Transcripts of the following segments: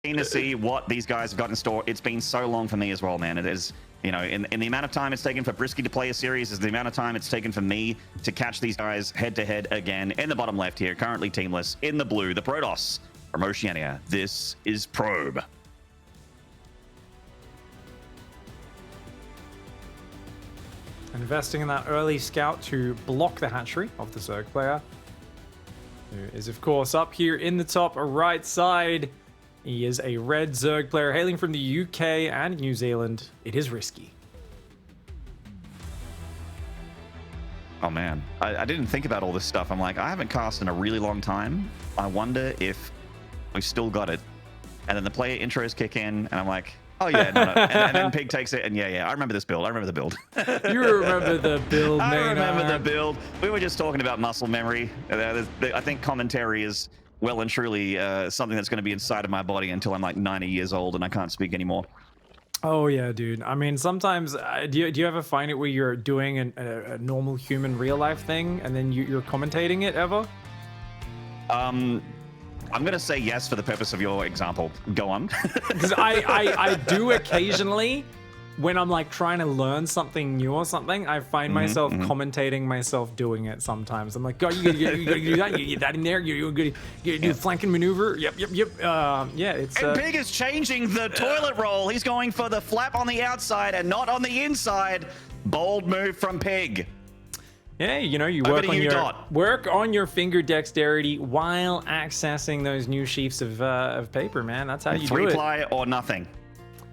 keen to see what these guys have got in store. It's been so long for me as well, man. It is, you know, in the amount of time it's taken for RiSky to play a series is the amount of time it's taken for me to catch these guys head to head again. In the bottom left here, currently teamless. In the blue, the Protoss from Oceania. This is Probe. Investing in that early scout to block the hatchery of the Zerg player, who is, of course, up here in the top right side. He is a red Zerg player hailing from the UK and New Zealand. It is RiSky. Oh, man. I didn't think about all this stuff. I'm like, I haven't cast in a really long time. I wonder if we've still got it. And then the player intros kick in, and I'm like, oh, yeah, no. And then Pig takes it, and yeah, I remember this build. I remember the build. You remember the build, I Maynard. remember the build. We were just talking about muscle memory. I think commentary is well and truly something that's going to be inside of my body until I'm like 90 years old and I can't speak anymore. Oh, yeah, dude. I mean, sometimes, do you ever find it where you're doing a normal human real-life thing, and then you're commentating it ever? I'm going to say yes for the purpose of your example. Go on. Because I do occasionally, when I'm like trying to learn something new or something, I find myself commentating myself doing it sometimes. I'm like, God, you gotta do that. You get that in there. You gotta do the flanking maneuver. Yep. Yeah, it's... And Pig is changing the toilet roll. He's going for the flap on the outside and not on the inside. Bold move from Pig. Yeah, you know, you work on your finger dexterity while accessing those new sheafs of paper, man. That's how you do it. 3-ply or nothing.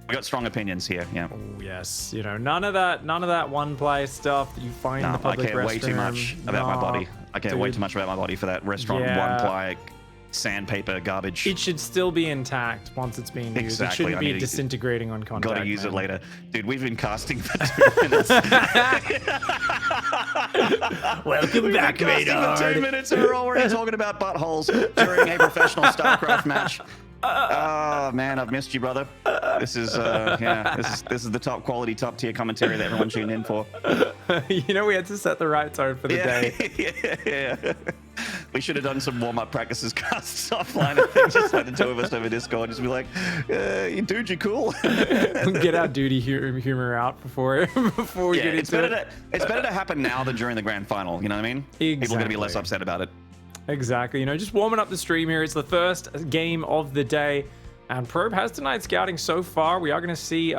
We got strong opinions here. Yeah. Oh, yes. You know, none of that 1-ply stuff that you find in the public restroom. I care way too much about my body. I care way too much about my body for that restaurant 1-ply sandpaper garbage. It should still be intact once it's being used. Exactly. It shouldn't be disintegrating on contact. Gotta use it later. Dude, we've been casting for 2 minutes. Welcome back, Maynard. For 2 minutes and we're already talking about buttholes during a professional StarCraft match. Oh man, I've missed you, brother. This is this is the top quality, top tier commentary that everyone tuned in for. You know, we had to set the right tone for the day. Yeah. We should have done some warm-up practices casts offline. I think just like the two of us over Discord, just be like, dude, you cool? Get our duty humor out before we get into it. It's better to happen now than during the grand final. You know what I mean? Exactly. People are gonna be less upset about it. Exactly. You know, just warming up the stream here. It's the first game of the day, and Probe has denied scouting so far. We are going to see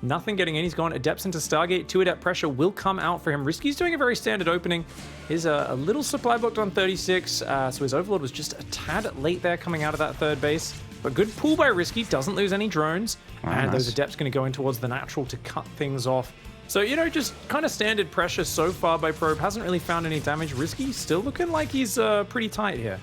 nothing getting in. He's gone Adepts into Stargate. 2 Adept pressure will come out for him. RiSky's doing a very standard opening. He's a little supply booked on 36, so his Overlord was just a tad late there coming out of that third base. But good pull by RiSky. Doesn't lose any drones, and those Adepts going to go in towards the natural to cut things off. So, you know, just kind of standard pressure so far by Probe. Hasn't really found any damage. RiSky still looking like he's pretty tight here.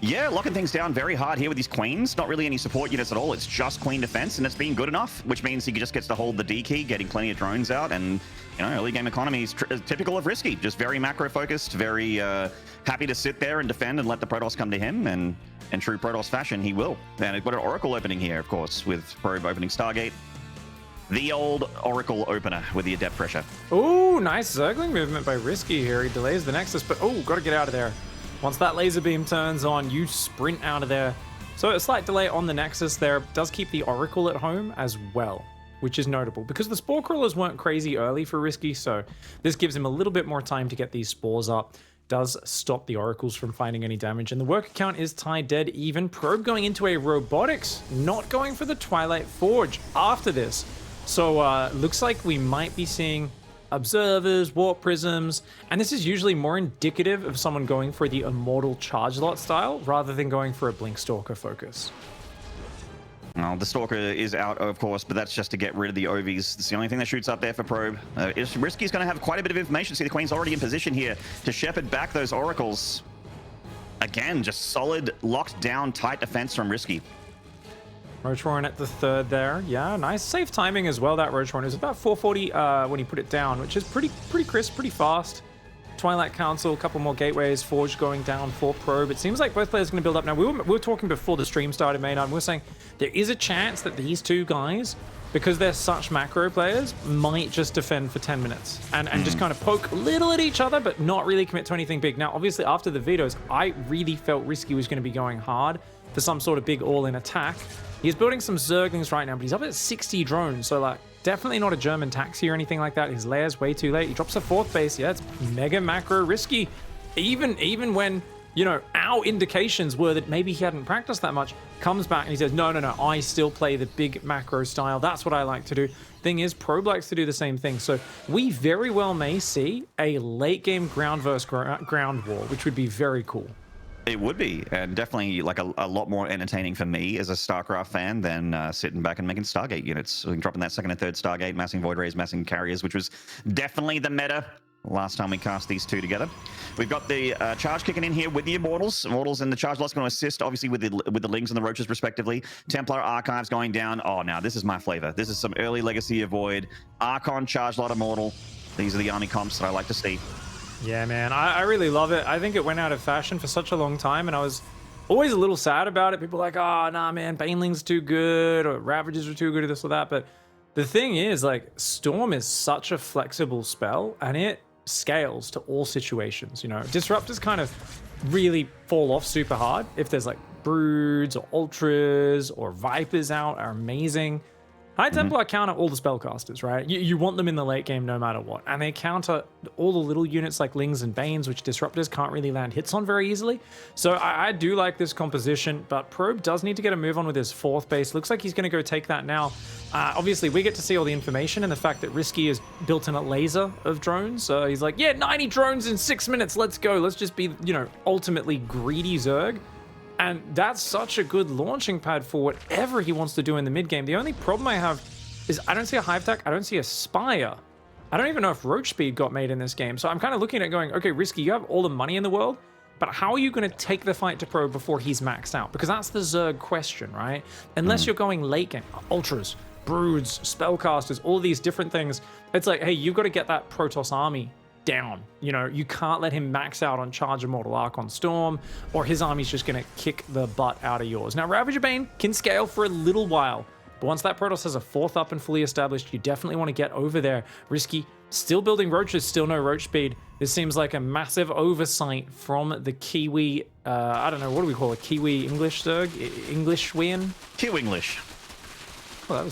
Yeah, locking things down very hard here with these queens. Not really any support units at all. It's just queen defense, and it's been good enough, which means he just gets to hold the D key, getting plenty of drones out. And, you know, early game economy is typical of RiSky. Just very macro focused, very happy to sit there and defend and let the Protoss come to him. And in true Protoss fashion, he will. And we've got an Oracle opening here, of course, with Probe opening Stargate. The old Oracle opener with the Adept pressure. Oh, nice Zergling movement by RiSky here. He delays the Nexus, but got to get out of there. Once that laser beam turns on, you sprint out of there. So a slight delay on the Nexus there. Does keep the Oracle at home as well, which is notable because the Spore Crawlers weren't crazy early for RiSky, so this gives him a little bit more time to get these spores up. Does stop the Oracles from finding any damage, and the worker count is tied dead even. Probe going into a Robotics, not going for the Twilight Forge after this. So looks like we might be seeing Observers, Warp Prisms, and this is usually more indicative of someone going for the Immortal Charge Lot style rather than going for a Blink Stalker focus. Well, the Stalker is out, of course, but that's just to get rid of the OVs. It's the only thing that shoots up there for Probe. RiSky's going to have quite a bit of information. See, the Queen's already in position here to shepherd back those Oracles. Again, just solid, locked down, tight defense from RiSky. Roachwarren at the third there. Yeah, nice. Safe timing as well, that Roachwarren. It was about 440 when he put it down, which is pretty crisp, pretty fast. Twilight Council, a couple more gateways. Forge going down for Probe. It seems like both players are going to build up. Now, we were talking before the stream started, Maynard. We were saying there is a chance that these two guys, because they're such macro players, might just defend for 10 minutes and just kind of poke a little at each other, but not really commit to anything big. Now, obviously, after the vetoes, I really felt RiSky was going to be going hard for some sort of big all-in attack. He's building some Zerglings right now, but he's up at 60 drones, so like definitely not a German taxi or anything like that. His layer's way too late. He drops a 4th base. Yeah, it's mega macro risky. Even when, you know, our indications were that maybe he hadn't practiced that much, comes back and he says, no, I still play the big macro style. That's what I like to do. Thing is, Probe likes to do the same thing. So we very well may see a late game ground versus ground war, which would be very cool. It would be, and definitely like a lot more entertaining for me as a StarCraft fan than sitting back and making Stargate units. Dropping that 2nd and 3rd Stargate, massing Void Rays, massing Carriers, which was definitely the meta last time we cast these two together. We've got the charge kicking in here with the Immortals. Immortals and the charge lot's going to assist, obviously, with the Lings and the Roaches, respectively. Templar Archives going down. Oh, now this is my flavor. This is some early Legacy of Void. Archon, charge lot, Immortal. These are the army comps that I like to see. Yeah, man, I really love it. I think it went out of fashion for such a long time, and I was always a little sad about it. People were like, oh, nah, man, Baneling's too good, or Ravagers are too good, or this or that. But the thing is, like, Storm is such a flexible spell, and it scales to all situations. You know, Disruptors kind of really fall off super hard if there's like Broods or Ultras or Vipers out are amazing. High Templar counter all the spellcasters, right? You want them in the late game no matter what. And they counter all the little units like Lings and Banes, which Disruptors can't really land hits on very easily. So I do like this composition, but Probe does need to get a move on with his 4th base. Looks like he's going to go take that now. Obviously, we get to see all the information and the fact that RiSky is built in a laser of drones. So he's like, yeah, 90 drones in 6 minutes. Let's go. Let's just be, you know, ultimately greedy Zerg. And that's such a good launching pad for whatever he wants to do in the mid game. The only problem I have is I don't see a Hive Tech. I don't see a Spire. I don't even know if Roach Speed got made in this game. So I'm kind of looking at it going, okay, RiSky, you have all the money in the world, but how are you going to take the fight to Probe before he's maxed out? Because that's the Zerg question, right? Unless you're going late game, Ultras, Broods, Spellcasters, all these different things. It's like, hey, you've got to get that Protoss army down. You know, you can't let him max out on Charge Immortal Archon Storm, or his army's just going to kick the butt out of yours. Now, Ravager Bane can scale for a little while, but once that Protoss has a 4th up and fully established, you definitely want to get over there. RiSky, still building Roaches, still no Roach Speed. This seems like a massive oversight from the Kiwi, I don't know, what do we call it? Kiwi English Zerg? Englishwian? Q-English. Well,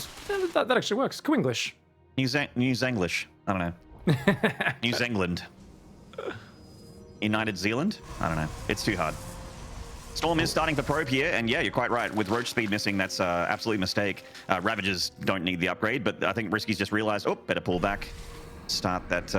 that actually works. Q-English. New Zenglish. I don't know. New Zealand. United Zealand? I don't know. It's too hard. Storm is starting for Probe here, and yeah, you're quite right. With Roach Speed missing, that's absolutely a mistake. Ravagers don't need the upgrade, but I think RiSky's just realized, oh, better pull back. Start that...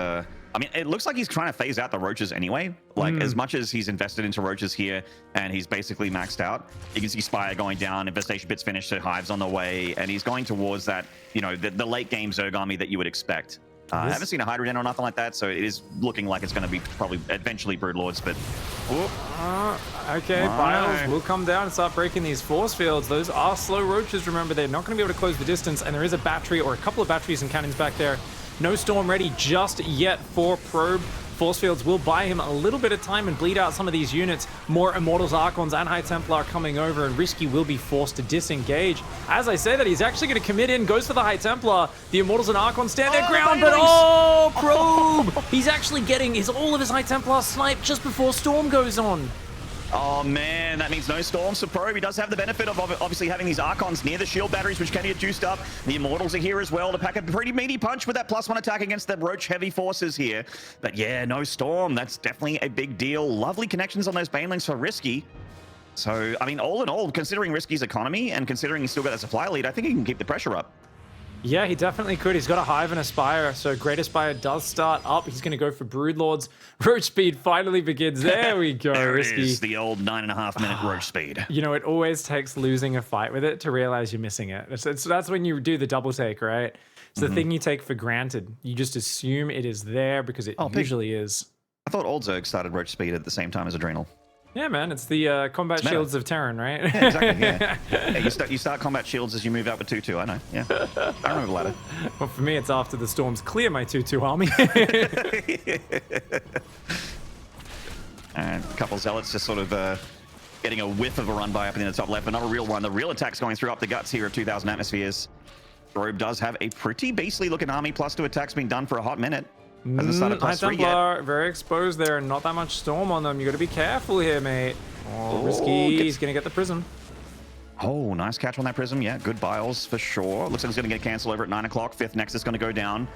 I mean, it looks like he's trying to phase out the Roaches anyway. Like, as much as he's invested into Roaches here, and he's basically maxed out, you can see Spire going down, Infestation Bit's finished, so Hive's on the way, and he's going towards that, you know, the late game Zerg army that you would expect. I haven't seen a Hydrogen or nothing like that, so it is looking like it's going to be probably eventually Broodlords, but... Okay, Biles will come down and start breaking these force fields. Those are slow Roaches, remember, they're not going to be able to close the distance, and there is a battery or a couple of batteries and cannons back there. No Storm ready just yet for Probe. Force fields will buy him a little bit of time and bleed out some of these units. More Immortals, Archons, and High Templar coming over, and RiSky will be forced to disengage. As I say that, he's actually going to commit in, goes for the High Templar. The Immortals and Archons stand their ground, but Probe! He's actually getting all of his High Templar sniped just before Storm goes on. Oh man, that means no Storms for Probe. He does have the benefit of obviously having these Archons near the shield batteries, which can get juiced up. The Immortals are here as well to pack a pretty meaty punch with that +1 attack against the Roach heavy forces here. But yeah, no Storm. That's definitely a big deal. Lovely connections on those Banelings for RiSky. So, I mean, all in all, considering RiSky's economy and considering he's still got that supply lead, I think he can keep the pressure up. Yeah, he definitely could. He's got a Hive and a Spire, so Great Aspire does start up. He's going to go for Broodlords. Roach Speed finally begins. There we go, there RiSky. It is, the old 9.5-minute Roach Speed. You know, it always takes losing a fight with it to realize you're missing it. That's when you do the double take, right? It's the thing you take for granted. You just assume it is there because it usually is. I thought Old Zerg started Roach Speed at the same time as Adrenal. Yeah, man, it's the combat shields of Terran, right? Yeah, exactly, yeah. Yeah, you start combat shields as you move out with 2-2, I know, yeah. I remember the ladder. Well, for me, it's after the Storms clear my 2-2 army. And a couple Zealots just sort of getting a whiff of a run by up in the top left. Another real one. The real attack's going through up the guts here of 2,000 atmospheres. Probe does have a pretty beastly looking army. +2 attacks being done for a hot minute. Hasn't started High +3 Templar, yet. very exposed there, and not that much Storm on them. You got to be careful here, mate. Oh, RiSky, he's going to get the Prism. Oh, nice catch on that Prism. Yeah, good biles for sure. Looks like it's going to get a cancel over at 9 o'clock. 5th Nexus going to go down.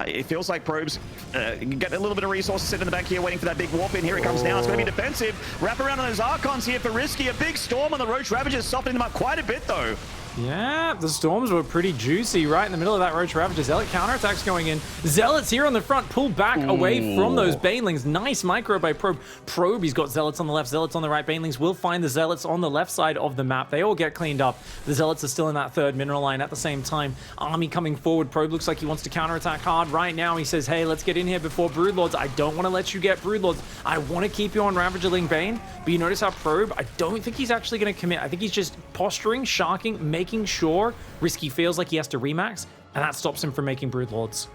It feels like Probes get a little bit of resources sitting in the back here waiting for that big warp in. Here it comes now. It's going to be defensive. Wrap around on those Archons here for RiSky. A big storm on the Roach Ravagers, softening them up quite a bit though. Yeah, the storms were pretty juicy right in the middle of that Roach Ravager. Zealot counterattacks going in. Zealots here on the front pull back away from those Banelings. Nice micro by Probe. Probe, he's got Zealots on the left, Zealots on the right. Banelings will find the Zealots on the left side of the map. They all get cleaned up. The Zealots are still in that third mineral line at the same time. Army coming forward. Probe looks like he wants to counterattack hard right now. He says, hey, let's get in here before Broodlords. I don't want to let you get Broodlords. I want to keep you on Ravagerling Bane. But you notice how Probe, I don't think he's actually going to commit. I think he's just posturing, sharking, making sure RiSky feels like he has to remax, and that stops him from making Broodlords.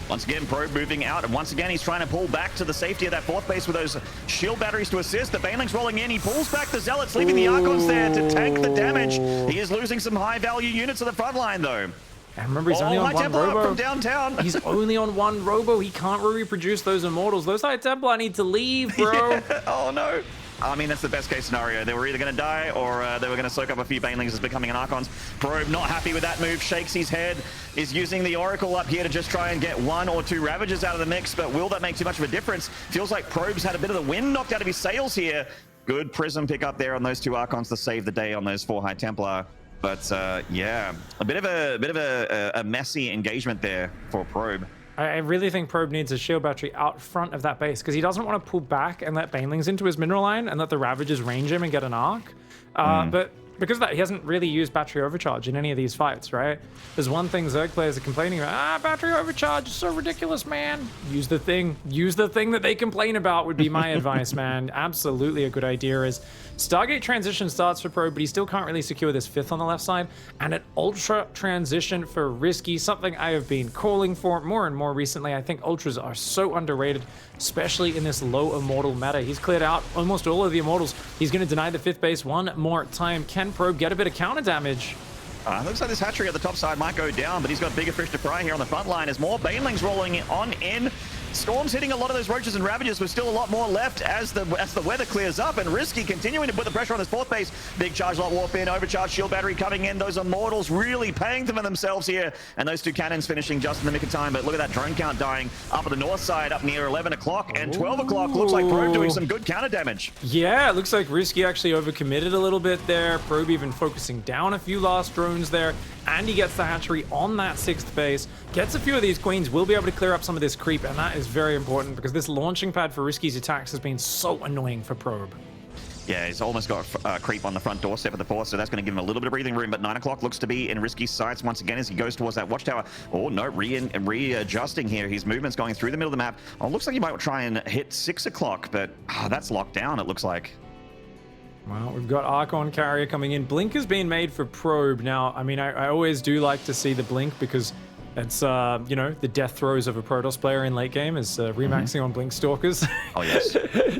Once again, Probe moving out, and once again, he's trying to pull back to the safety of that 4th base with those shield batteries to assist. The Banelings rolling in. He pulls back the Zealots, leaving the Archons there to tank the damage. He is losing some high-value units at the front line, though. And remember, he's only on one Robo. From downtown. He's only on one Robo. He can't reproduce those Immortals. Those High Templar need to leave, bro. Yeah. Oh, no. I mean, that's the best case scenario. They were either going to die or they were going to soak up a few Banelings as becoming an Archons. Probe not happy with that move, shakes his head, is using the Oracle up here to just try and get 1 or 2 Ravagers out of the mix, but will that make too much of a difference? Feels like Probe's had a bit of the wind knocked out of his sails here. Good Prism pick up there on those 2 Archons to save the day on those 4 High Templar. But yeah, a bit of a messy engagement there for Probe. I really think Probe needs a shield battery out front of that base because he doesn't want to pull back and let Banelings into his mineral line and let the Ravagers range him and get an arc. But because of that, he hasn't really used battery overcharge in any of these fights, right? There's one thing Zerg players are complaining about. Battery overcharge is so ridiculous, man. Use the thing. Use the thing that they complain about would be my advice, man. Absolutely a good idea is Stargate transition starts for Probe, but he still can't really secure this 5th on the left side. And an ultra transition for RiSky, something I have been calling for more and more recently. I think ultras are so underrated, especially in this low immortal meta. He's cleared out almost all of the immortals. He's going to deny the 5th base one more time. Can Probe get a bit of counter damage? Looks like this hatchery at the top side might go down, but he's got bigger fish to fry here on the front line as more Banelings rolling on in. Storm's hitting a lot of those Roaches and Ravagers with still a lot more left as the weather clears up, and RiSky continuing to put the pressure on this 4th base. Big charge lot warp in, overcharge shield battery coming in. Those Immortals really paying for themselves here, and those 2 cannons finishing just in the nick of time. But look at that drone count dying up at the north side, up near 11 o'clock, and 12 o'clock looks like Probe doing some good counter damage. Yeah, it looks like RiSky actually overcommitted a little bit there. Probe even focusing down a few last drones there, and he gets the hatchery on that 6th base. Gets a few of these queens, will be able to clear up some of this creep, and that is very important because this launching pad for RiSky's attacks has been so annoying for Probe. Yeah, he's almost got creep on the front doorstep of the 4th, so that's going to give him a little bit of breathing room. But 9 o'clock looks to be in RiSky's sights once again as he goes towards that watchtower. Oh, no, readjusting here. His movement's going through the middle of the map. Oh, looks like he might try and hit 6 o'clock, but that's locked down, it looks like. Well, we've got Archon Carrier coming in. Blink has been made for Probe. Now, I mean, I always do like to see the Blink because it's, you know, the death throes of a Protoss player in late game is remaxing on Blink Stalkers. Oh, yes.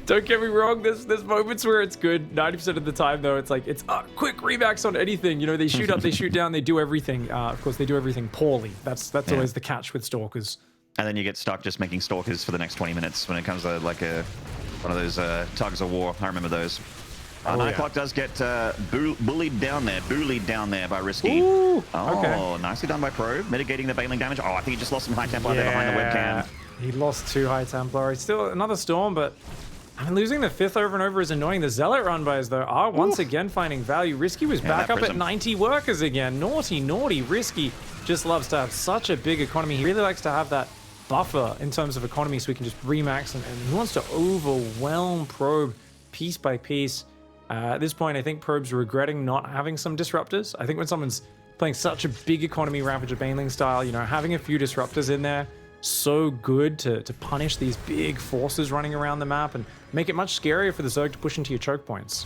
Don't get me wrong, there's moments where it's good. 90% of the time, though, it's like, it's quick remax on anything. You know, they shoot up, they shoot down, they do everything. Of course, they do everything poorly. That's always the catch with Stalkers. And then you get stuck just making Stalkers for the next 20 minutes when it comes to, like, one of those tugs of war. I remember those. 9 o'clock does get bullied down there by RiSky. Ooh, okay. Nicely done by Probe, mitigating the Baneling damage. Oh, I think he just lost some High Templar there behind the webcam. He lost 2 High Templar. It's still another Storm, but I mean, losing the 5th over and over is annoying. The Zealot run bys, though, are once again finding value. RiSky was back up at 90 workers again. Naughty, naughty. RiSky just loves to have such a big economy. He really likes to have that buffer in terms of economy so he can just remax, and he wants to overwhelm Probe piece by piece. At this point, I think Probe's regretting not having some disruptors. I think when someone's playing such a big economy Ravager Baneling style, you know, having a few disruptors in there, so good to punish these big forces running around the map and make it much scarier for the Zerg to push into your choke points.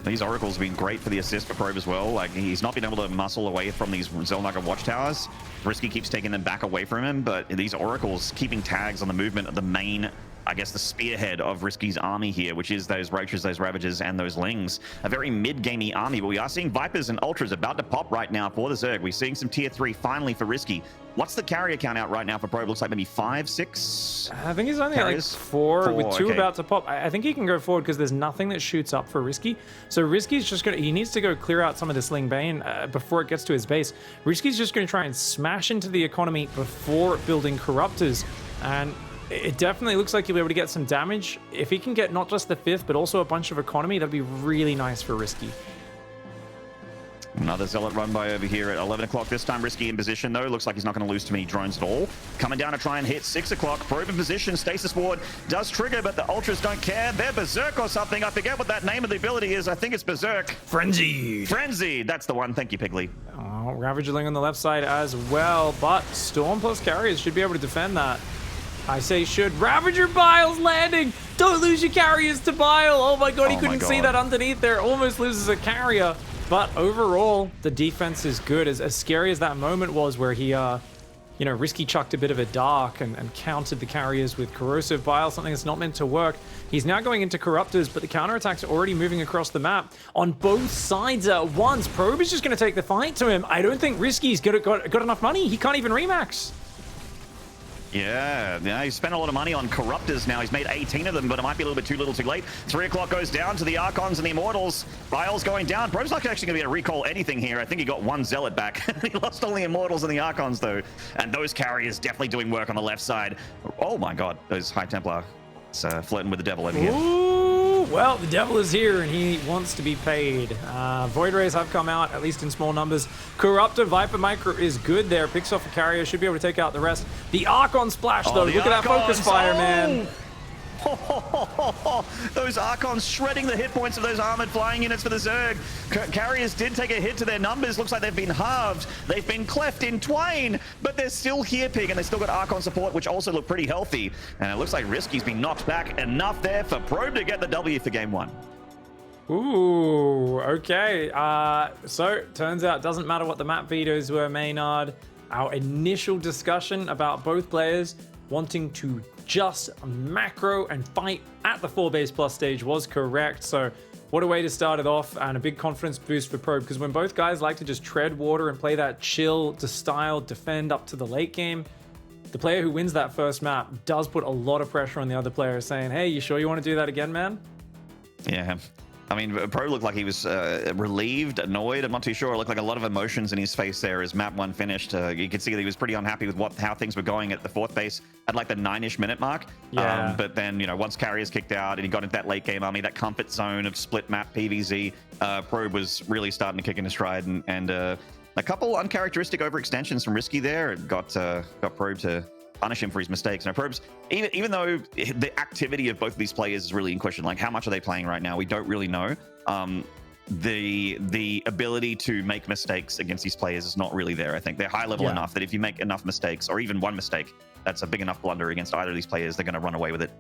These Oracles have been great for the assist for Probe as well. Like, he's not been able to muscle away from these Zelnaga watchtowers. RiSky keeps taking them back away from him, but these Oracles keeping tags on the movement of the main I guess, the spearhead of RiSky's army here, which is those Roaches, those Ravagers, and those Lings. A very mid-gamey army, but we are seeing Vipers and Ultras about to pop right now for the Zerg. We're seeing some tier 3 finally for RiSky. What's the carrier count out right now for Probe? Looks like maybe 5, 6? I think he's only carriers? like 4 with 2 okay. about to pop. I think he can go forward because there's nothing that shoots up for RiSky. So RiSky's just going to, he needs to go clear out some of this Ling Bane before it gets to his base. RiSky's just going to try and smash into the economy before building Corruptors. And it definitely looks like he'll be able to get some damage. If he can get not just the 5th, but also a bunch of economy, that'd be really nice for RiSky. Another Zealot run by over here at 11 o'clock. This time RiSky in position, though. Looks like he's not going to lose too many drones at all. Coming down to try and hit 6 o'clock. Probe in position. Stasis Ward does trigger, but the Ultras don't care. They're Berserk or something. I forget what that name of the ability is. I think it's Berserk. Frenzied. Frenzied. That's the one. Thank you, Piggly. Oh, Ravagerling on the left side as well, but Storm plus carriers should be able to defend that. I say should. Ravager Bile's landing! Don't lose your carriers to Bile! Oh my god, he couldn't see that underneath there. Almost loses a carrier. But overall, the defense is good. As scary as that moment was where he, RiSky chucked a bit of a dark and countered the carriers with Corrosive Bile, something that's not meant to work. He's now going into Corruptors, but the counterattacks are already moving across the map on both sides at once. Probe is just going to take the fight to him. I don't think RiSky's got enough money. He can't even remax. Yeah, he's spent a lot of money on Corruptors now. He's made 18 of them, but it might be a little bit too little too late. 3 o'clock goes down to the Archons and the Immortals. Bile's going down. Probe's not actually going to be able to recall anything here. I think he got 1 Zealot back. He lost all the Immortals and the Archons, though. And those carriers definitely doing work on the left side. Oh my god, those High Templar. It's flirting with the devil over here. Ooh, well, the devil is here and he wants to be paid. Void Rays have come out, at least in small numbers. Corruptor Viper Micro is good there. Picks off a carrier, should be able to take out the rest. The Archon splash, though. Look at that focus fire, man. Those Archons shredding the hit points of those armored flying units for the Zerg. Carriers did take a hit to their numbers. Looks like they've been halved. They've been cleft in twain, but they're still here, Pig, and they still got Archon support, which also look pretty healthy. And it looks like RiSky's been knocked back enough there for Probe to get the W for game 1. Ooh, okay. So, turns out it doesn't matter what the map vetoes were, Maynard. Our initial discussion about both players wanting to just macro and fight at the 4 base plus stage was correct. So what a way to start it off, and a big confidence boost for Probe, because when both guys like to just tread water and play that chill to style defend up to the late game, the player who wins that first map does put a lot of pressure on the other player, saying, hey, you sure you want to do that again, man? Yeah. I mean, Pro looked like he was relieved, annoyed. I'm not too sure. It looked like a lot of emotions in his face there as map 1 finished. You could see that he was pretty unhappy with how things were going at the 4th base at like the 9-ish minute mark. Yeah. But then, once carriers kicked out and he got into that late game army, that comfort zone of split map PvZ, Probe was really starting to kick in his stride. And a couple uncharacteristic overextensions from RiSky there got Probe to punish him for his mistakes. Now, Probe's, even though the activity of both of these players is really in question, like how much are they playing right now, we don't really know. The ability to make mistakes against these players is not really there. I think they're high level enough that if you make enough mistakes, or even one mistake, that's a big enough blunder against either of these players, they're going to run away with it.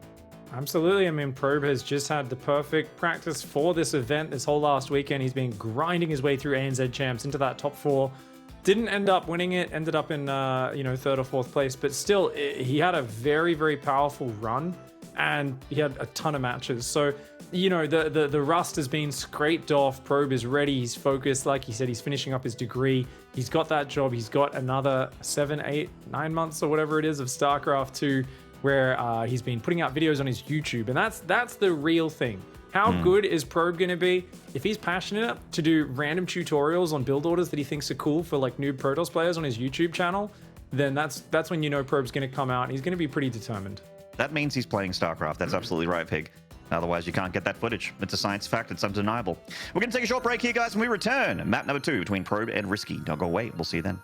Absolutely. I mean, Probe has just had the perfect practice for this event this whole last weekend. He's been grinding his way through ANZ champs into that top 4. Didn't end up winning it, ended up in 3rd or 4th place, but still he had a very, very powerful run and he had a ton of matches. So, the rust has been scraped off. Probe is ready, he's focused. Like he said, he's finishing up his degree. He's got that job. He's got another 7, 8, 9 months or whatever it is of StarCraft 2 where he's been putting out videos on his YouTube, and that's the real thing. How good is Probe going to be? If he's passionate enough to do random tutorials on build orders that he thinks are cool for like noob Protoss players on his YouTube channel, then that's when Probe's going to come out and he's going to be pretty determined. That means he's playing StarCraft. That's absolutely right, Pig. Otherwise, you can't get that footage. It's a science fact. It's undeniable. We're going to take a short break here, guys. When we return, map number 2 between Probe and RiSky. Don't go away. We'll see you then.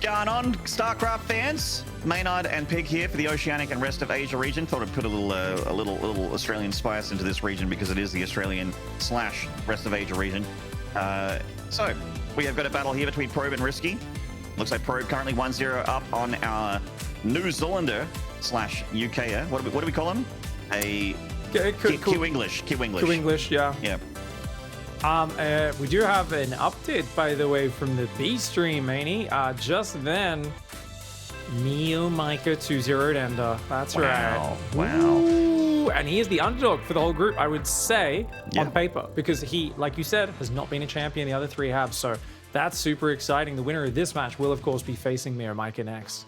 going on, StarCraft fans? Maynard and Pig here for the Oceanic and rest of Asia region. Thought I'd put a little Australian spice into this region because it is the Australian / rest of Asia region. So we have got a battle here between Probe and RiSky. Looks like Probe currently 1-0 up on our New Zealander / UKer. What do we call him? A Q English. Q English, yeah. Yeah. We do have an update, by the way, from the B stream, Manny. Just then, Neo Micah 2-0'd Ender. That's right. Wow. Ooh, and he is the underdog for the whole group, I would say, on paper, because he, like you said, has not been a champion. The other three have, so that's super exciting. The winner of this match will, of course, be facing Neo Micah next.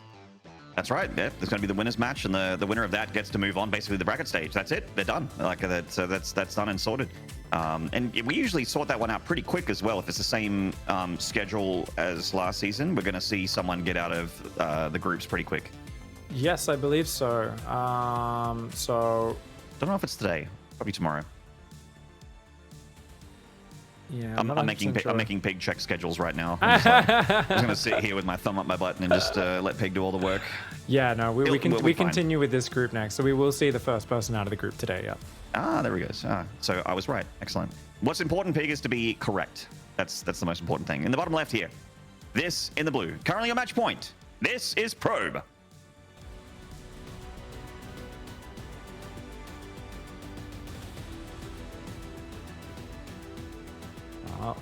That's right. Yeah, there's going to be the winners match, and the winner of that gets to move on basically the bracket stage. That's it. They're done. Like that's done and sorted. And we usually sort that one out pretty quick as well. If it's the same schedule as last season, we're going to see someone get out of the groups pretty quick. Yes, I believe so. Don't know if it's today. Probably tomorrow. Yeah, I'm making Pig check schedules right now. I'm going to sit here with my thumb up my butt and just let Pig do all the work. Yeah, no, we continue with this group next, so we will see the first person out of the group today. Yeah. Ah, there we go. So I was right. Excellent. What's important, Pig, is to be correct. That's the most important thing. In the bottom left here, this in the blue. Currently on match point. This is Probe.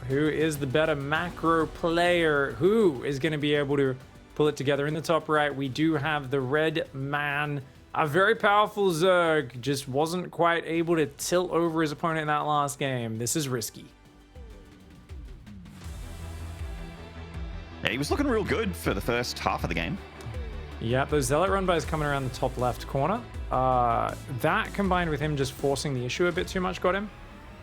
Who is the better macro player? Who is going to be able to pull it together? In the top right, we do have the red man. A very powerful Zerg. Just wasn't quite able to tilt over his opponent in that last game. This is RiSky. Yeah, he was looking real good for the first half of the game. Yeah, those Zealot run bys coming around the top left corner. That combined with him just forcing the issue a bit too much got him.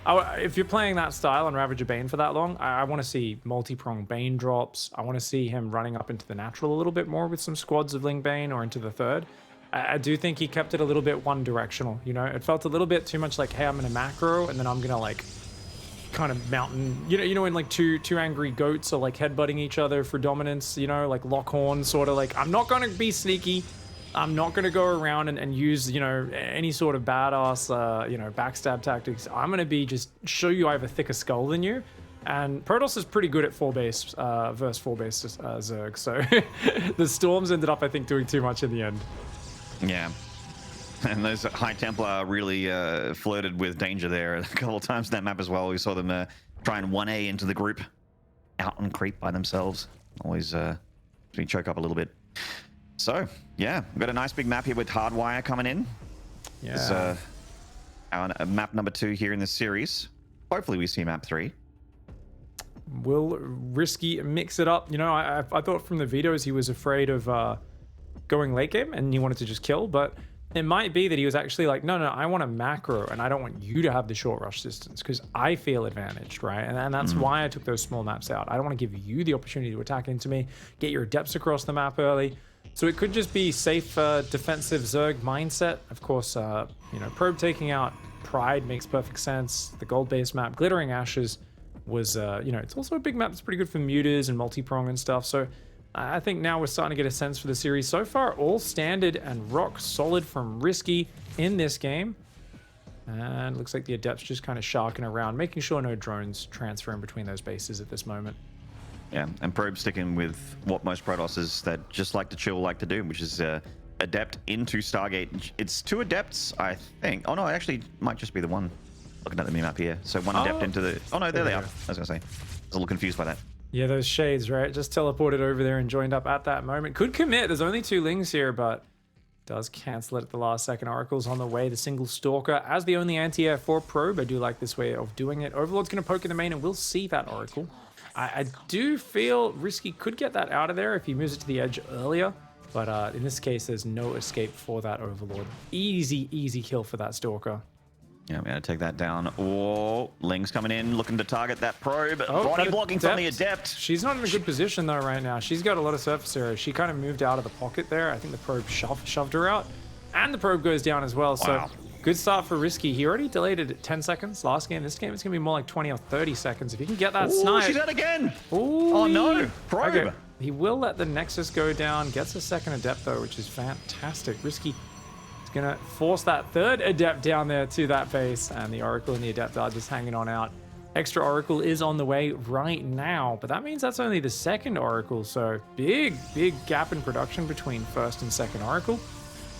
If you're playing that style on Ravager Bane for that long, I want to see multi-pronged Bane drops. I want to see him running up into the natural a little bit more with some squads of Ling Bane or into the third. I do think he kept it a little bit one-directional, you know? It felt a little bit too much like, hey, I'm in a macro, and then I'm going to, like, kind of mountain... You know when, like, two angry goats are, like, headbutting each other for dominance, you know? Like, lock horn, sort of like, I'm not going to be sneaky. I'm not going to go around and use, you know, any sort of badass, you know, backstab tactics. I'm going to be just show you I have a thicker skull than you. And Protoss is pretty good at 4-base versus 4-base Zerg. So the Storms ended up, I think, doing too much in the end. Yeah. And those High Templar really flirted with danger there a couple of times in that map as well. We saw them try and 1A into the group. Out and creep by themselves. Always choke up a little bit. So, yeah, we've got a nice big map here with Hardwire coming in. Yeah. This is our map number 2 here in this series. Hopefully we see map 3. Will RiSky mix it up? You know, I thought from the videos he was afraid of going late game and he wanted to just kill, but it might be that he was actually like, no, I want a macro and I don't want you to have the short rush distance because I feel advantaged, right? And that's why I took those small maps out. I don't want to give you the opportunity to attack into me, get your adepts across the map early. So it could just be safe defensive Zerg mindset. Of course, you know, Probe taking out Pride makes perfect sense. The gold-based map, Glittering Ashes, was, you know, it's also a big map that's pretty good for muters and multi-prong and stuff. So I think now we're starting to get a sense for the series. So far, all standard and rock solid from RiSky in this game. And looks like the Adepts just kind of sharking around, making sure no drones transfer in between those bases at this moment. Yeah, and Probe sticking with what most Protosses that just like to chill like to do, which is Adept into Stargate. It's 2 Adepts, I think. Oh no, it actually might just be the one. Looking at the map here. So 1 Adept into the... Oh no, there they are. I was going to say. I was a little confused by that. Yeah, those shades, right? Just teleported over there and joined up at that moment. Could commit. There's only 2 Lings here, but does cancel it at the last second. Oracle's on the way. The single Stalker as the only anti-air for Probe. I do like this way of doing it. Overlord's going to poke in the main, and we'll see that Oracle. I do feel RiSky could get that out of there if he moves it to the edge earlier. But in this case, there's no escape for that Overlord. Easy kill for that Stalker. Yeah, we're going to take that down. Oh, Ling's coming in, looking to target that Probe. Body blocking from the Adept. She's not in a good position, though, right now. She's got a lot of surface area. She kind of moved out of the pocket there. I think the Probe shoved her out. And the Probe goes down as well. Wow. So good start for RiSky. He already delayed it at 10 seconds last game. This game, it's going to be more like 20 or 30 seconds. If he can get that snipe. She's out again. Ooh, oh, no. Probe. Okay. He will let the Nexus go down, gets a second Adept though, which is fantastic. RiSky is going to force that third Adept down there to that base, and the Oracle and the Adept are just hanging on out. Extra Oracle is on the way right now, but that means that's only the second Oracle, so big gap in production between first and second Oracle.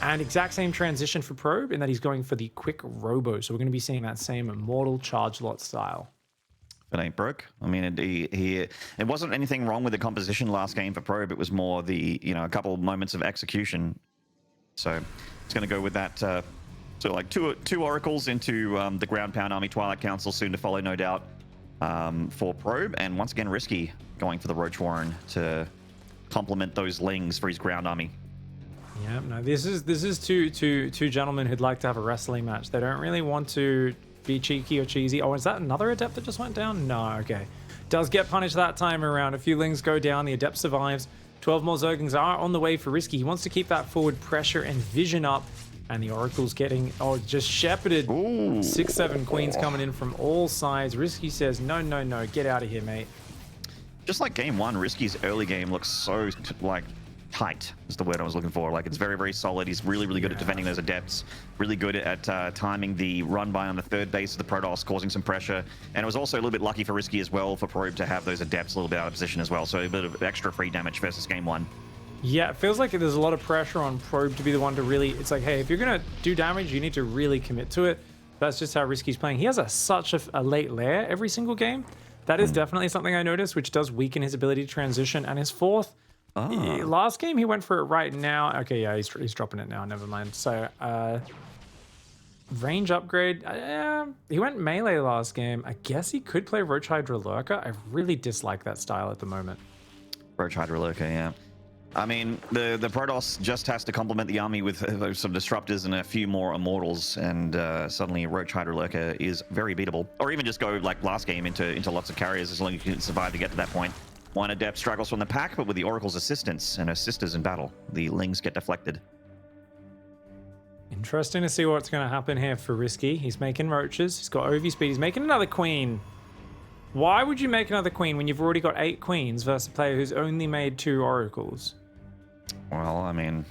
And exact same transition for Probe in that he's going for the quick Robo, so we're going to be seeing that same Immortal Charge Lot style. It ain't broke. I mean, it wasn't anything wrong with the composition last game for Probe. It was more the, a couple of moments of execution. So it's going to go with that. So like two Oracles into the Ground Pound Army Twilight Council soon to follow, no doubt, for Probe. And once again, RiSky going for the Roach Warren to complement those Lings for his Ground Army. Yeah, no, this is two gentlemen who'd like to have a wrestling match. They don't really want to be cheeky or cheesy. Oh, is that another Adept that just went down? No, okay. Does get punished that time around. A few Lings go down. The Adept survives. 12 more Zerglings are on the way for RiSky. He wants to keep that forward pressure and vision up. And the Oracle's getting, just shepherded. 6-7 Queens coming in from all sides. RiSky says, no, get out of here, mate. Just like game one, RiSky's early game looks so, tight is the word I was looking for. Like, it's very solid. He's really good at defending those Adepts. Really good at timing the run by on the third base of the Protoss, causing some pressure. And it was also a little bit lucky for RiSky as well for Probe to have those Adepts a little bit out of position as well. So a bit of extra free damage versus game one. Yeah, it feels like there's a lot of pressure on Probe to be the one to really... It's like, hey, if you're going to do damage, you need to really commit to it. That's just how RiSky's playing. He has such a late lair every single game. That is definitely something I noticed, which does weaken his ability to transition. And his fourth... Last game, he went for it right now. Okay, yeah, he's dropping it now. Never mind. So, range upgrade. He went melee last game. I guess he could play Roach Hydra Lurker. I really dislike that style at the moment. Roach Hydra Lurker, yeah. I mean, the Protoss just has to complement the army with some disruptors and a few more immortals, and suddenly Roach Hydra Lurker is very beatable. Or even just go like last game into lots of carriers as long as you can survive to get to that point. One Adept struggles from the pack, but with the Oracle's assistance and her sisters in battle, the Lings get deflected. Interesting to see what's going to happen here for RiSky. He's making roaches. He's got OV speed. He's making another queen. Why would you make another queen when you've already got 8 queens versus a player who's only made 2 oracles? Well, I mean,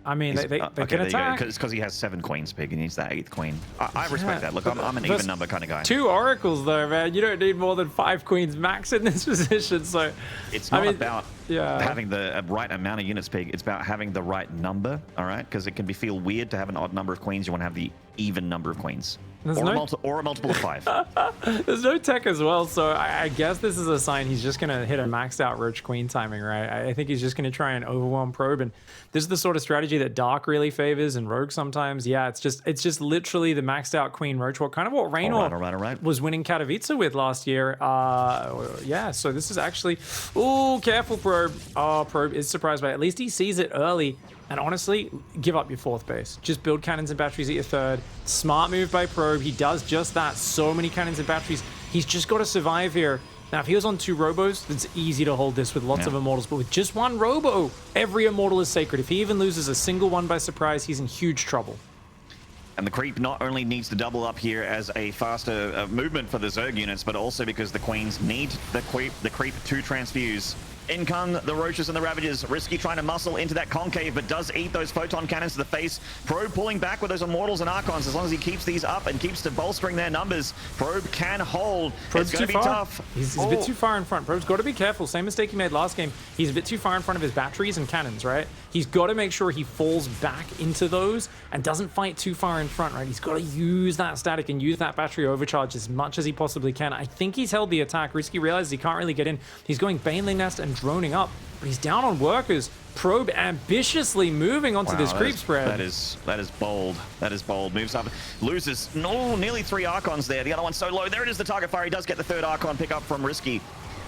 they can attack. It's because he has 7 queens, Pig. He needs that 8th queen. I respect that. Look, I'm an even number kind of guy. 2 oracles, though, man. You don't need more than 5 queens max in this position. So it's not about having the right amount of units, Pig. It's about having the right number, all right? Because it can feel weird to have an odd number of queens. You want to have the even number of queens. Or a multiple of 5. There's no tech as well, so I guess this is a sign he's just going to hit a maxed out Roach Queen timing, right? I think he's just going to try and overwhelm Probe, and this is the sort of strategy that Dark really favors and Rogue sometimes. Yeah, it's just literally the maxed out Queen Roach War, kind of what Raynor was winning Katowice with last year. Yeah, so this is actually... Oh, careful, Probe. Oh, Probe is surprised by it. At least he sees it early. And honestly, give up your 4th base. Just build cannons and batteries at your 3rd. Smart move by Probe. He does just that. So many cannons and batteries. He's just got to survive here. Now, if he was on 2 Robos, it's easy to hold this with lots of Immortals. But with just 1 Robo, every Immortal is sacred. If he even loses a single one by surprise, he's in huge trouble. And the creep not only needs to double up here as a faster movement for the Zerg units, but also because the Queens need the creep to transfuse. In come the Roaches and the Ravagers. RiSky trying to muscle into that concave, but does eat those photon cannons to the face. Probe pulling back with those Immortals and Archons. As long as he keeps these up and keeps to bolstering their numbers, Probe can hold. Probe's it's going to be tough. He's a bit too far in front. Probe's got to be careful. Same mistake he made last game. He's a bit too far in front of his batteries and cannons, right? He's got to make sure he falls back into those and doesn't fight too far in front, right? He's got to use that static and use that battery overcharge as much as he possibly can. I think he's held the attack. RiSky realizes he can't really get in. He's going Baneling Nest and droning up, but he's down on workers. Probe ambitiously moving onto this creep spread. That is bold. That is bold. Moves up, loses nearly 3 Archons there. The other one's so low. There it is, the target fire. He does get the 3rd Archon pick up from RiSky.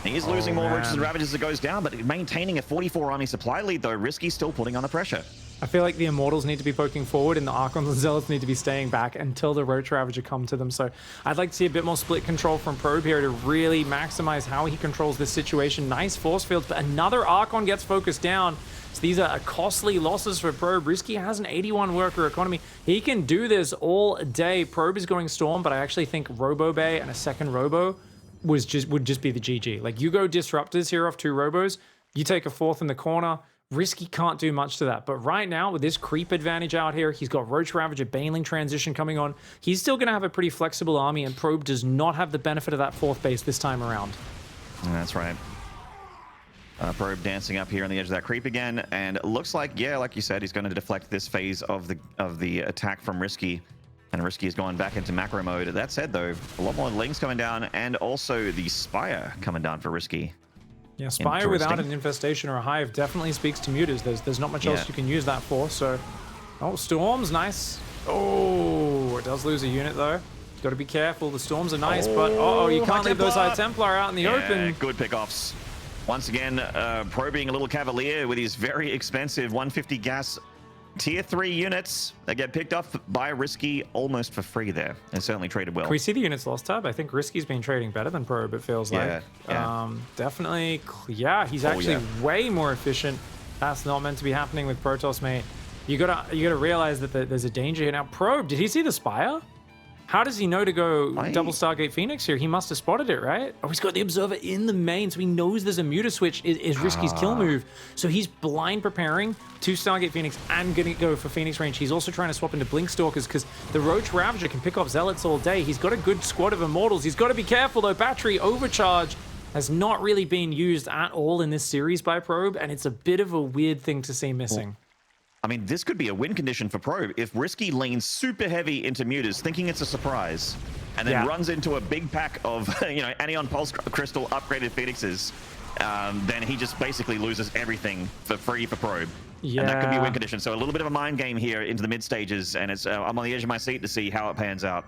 He is losing more Roaches and Ravagers as it goes down, but maintaining a 44 army supply lead, though. RiSky still putting on the pressure. I feel like the Immortals need to be poking forward and the Archons and Zealots need to be staying back until the Roach Ravager come to them. So I'd like to see a bit more split control from Probe here to really maximize how he controls this situation. Nice force fields, but another Archon gets focused down. So these are costly losses for Probe. RiSky has an 81 worker economy. He can do this all day. Probe is going Storm, but I actually think Robo Bay and a second Robo would just be the GG. Like, you go Disruptors here off 2 Robos, You take a fourth in the corner. RiSky can't do much to that. But right now, with this creep advantage out here, he's got Roach Ravager, Baneling transition coming on. He's still going to have a pretty flexible army, and Probe does not have the benefit of that fourth base this time around. That's right. Probe dancing up here on the edge of that creep again, and it looks like, yeah, like you said, he's going to deflect this phase of the attack from RiSky, and RiSky is going back into macro mode. That said, though, a lot more Lings coming down, and also the Spire coming down for RiSky. Yeah, Spire without an infestation or a hive definitely speaks to mutas. There's not much else you can use that for. So, oh, Storms, nice. Oh, it does lose a unit though. Got to be careful. The Storms are nice, but you can't leave those High Templar out in the open. Good pickoffs. Once again, Pro being a little cavalier with his very expensive 150 gas tier 3 units that get picked up by RiSky almost for free there, and certainly traded well. Can we see the units lost tab? I think RiSky's been trading better than Probe, it feels like. Definitely, yeah, he's actually way more efficient. That's not meant to be happening with Protoss, mate. You gotta realize that there's a danger here. Now, Probe, did he see the Spire? How does he know to go double Stargate Phoenix here? He must have spotted it, right? Oh, he's got the Observer in the main, so he knows there's a Muta switch is RiSky's kill move. So he's blind preparing to Stargate Phoenix and gonna go for Phoenix range. He's also trying to swap into Blink Stalkers because the Roach Ravager can pick off Zealots all day. He's got a good squad of Immortals. He's got to be careful, though. Battery Overcharge has not really been used at all in this series by Probe, and it's a bit of a weird thing to see missing. I mean, this could be a win condition for Probe if RiSky leans super heavy into mutas, thinking it's a surprise, and then runs into a big pack of, Anion Pulse Crystal upgraded Phoenixes. Then he just basically loses everything for free for Probe. Yeah. And that could be a win condition. So a little bit of a mind game here into the mid stages, and it's I'm on the edge of my seat to see how it pans out.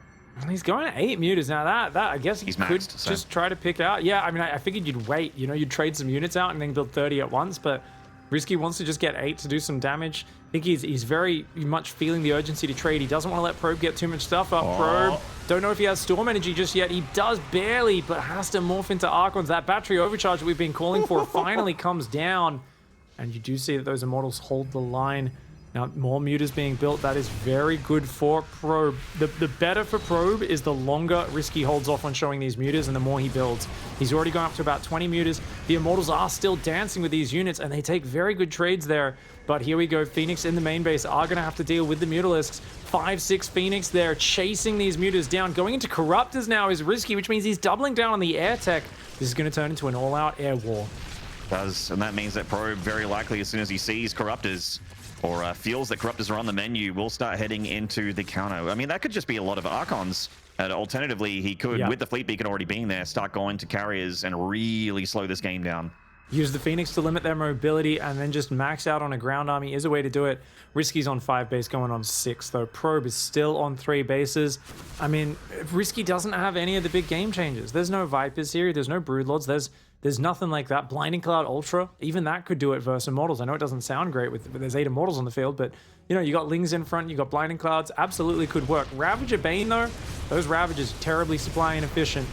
He's going to 8 mutas now. That I guess he could just try to pick out. Yeah, I mean, I figured you'd wait. You'd trade some units out and then build 30 at once, but RiSky wants to just get 8 to do some damage. I think he's very much feeling the urgency to trade. He doesn't want to let Probe get too much stuff up. Probe, don't know if he has Storm Energy just yet. He does barely, but has to morph into Archons. That battery overcharge that we've been calling for finally comes down. And you do see that those Immortals hold the line. Now, more mutas being built. That is very good for Probe. The better for Probe is the longer RiSky holds off on showing these mutas and the more he builds. He's already gone up to about 20 mutas. The Immortals are still dancing with these units, and they take very good trades there. But here we go. Phoenix in the main base are going to have to deal with the Mutalisks. 5-6 Phoenix there, chasing these mutas down. Going into Corruptors now is RiSky, which means he's doubling down on the air tech. This is going to turn into an all-out air war. Does, and that means that Probe very likely, as soon as he sees Corruptors, or feels that Corruptors are on the menu, will start heading into the counter. I mean, that could just be a lot of Archons. Alternatively, he could, with the Fleet Beacon already being there, start going to carriers and really slow this game down. Use the Phoenix to limit their mobility and then just max out on a ground army is a way to do it. RiSky's on 5 base, going on 6, though. Probe is still on 3 bases. I mean, RiSky doesn't have any of the big game changers. There's no Vipers here. There's no Broodlords. There's nothing like that. Blinding Cloud Ultra, even that could do it versus Immortals. I know it doesn't sound great with there's 8 Immortals on the field, but you got Lings in front, you got Blinding Clouds, absolutely could work. Ravager Bane though, those Ravagers terribly supply inefficient.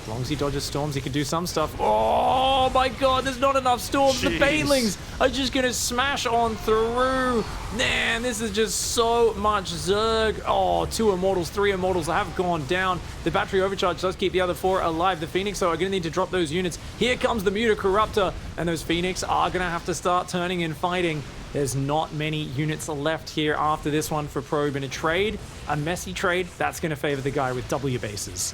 As long as he dodges Storms, he could do some stuff. Oh my god, there's not enough Storms. Jeez. The Banelings are just gonna smash on through. Man, this is just so much Zerg. Oh, 2 Immortals, 3 Immortals have gone down. The battery overcharge does keep the other 4 alive. The Phoenix, though, are gonna need to drop those units. Here comes the Muta Corruptor, and those Phoenix are gonna have to start turning and fighting. There's not many units left here after this one for Probe in a trade. A messy trade, that's gonna favor the guy with W bases.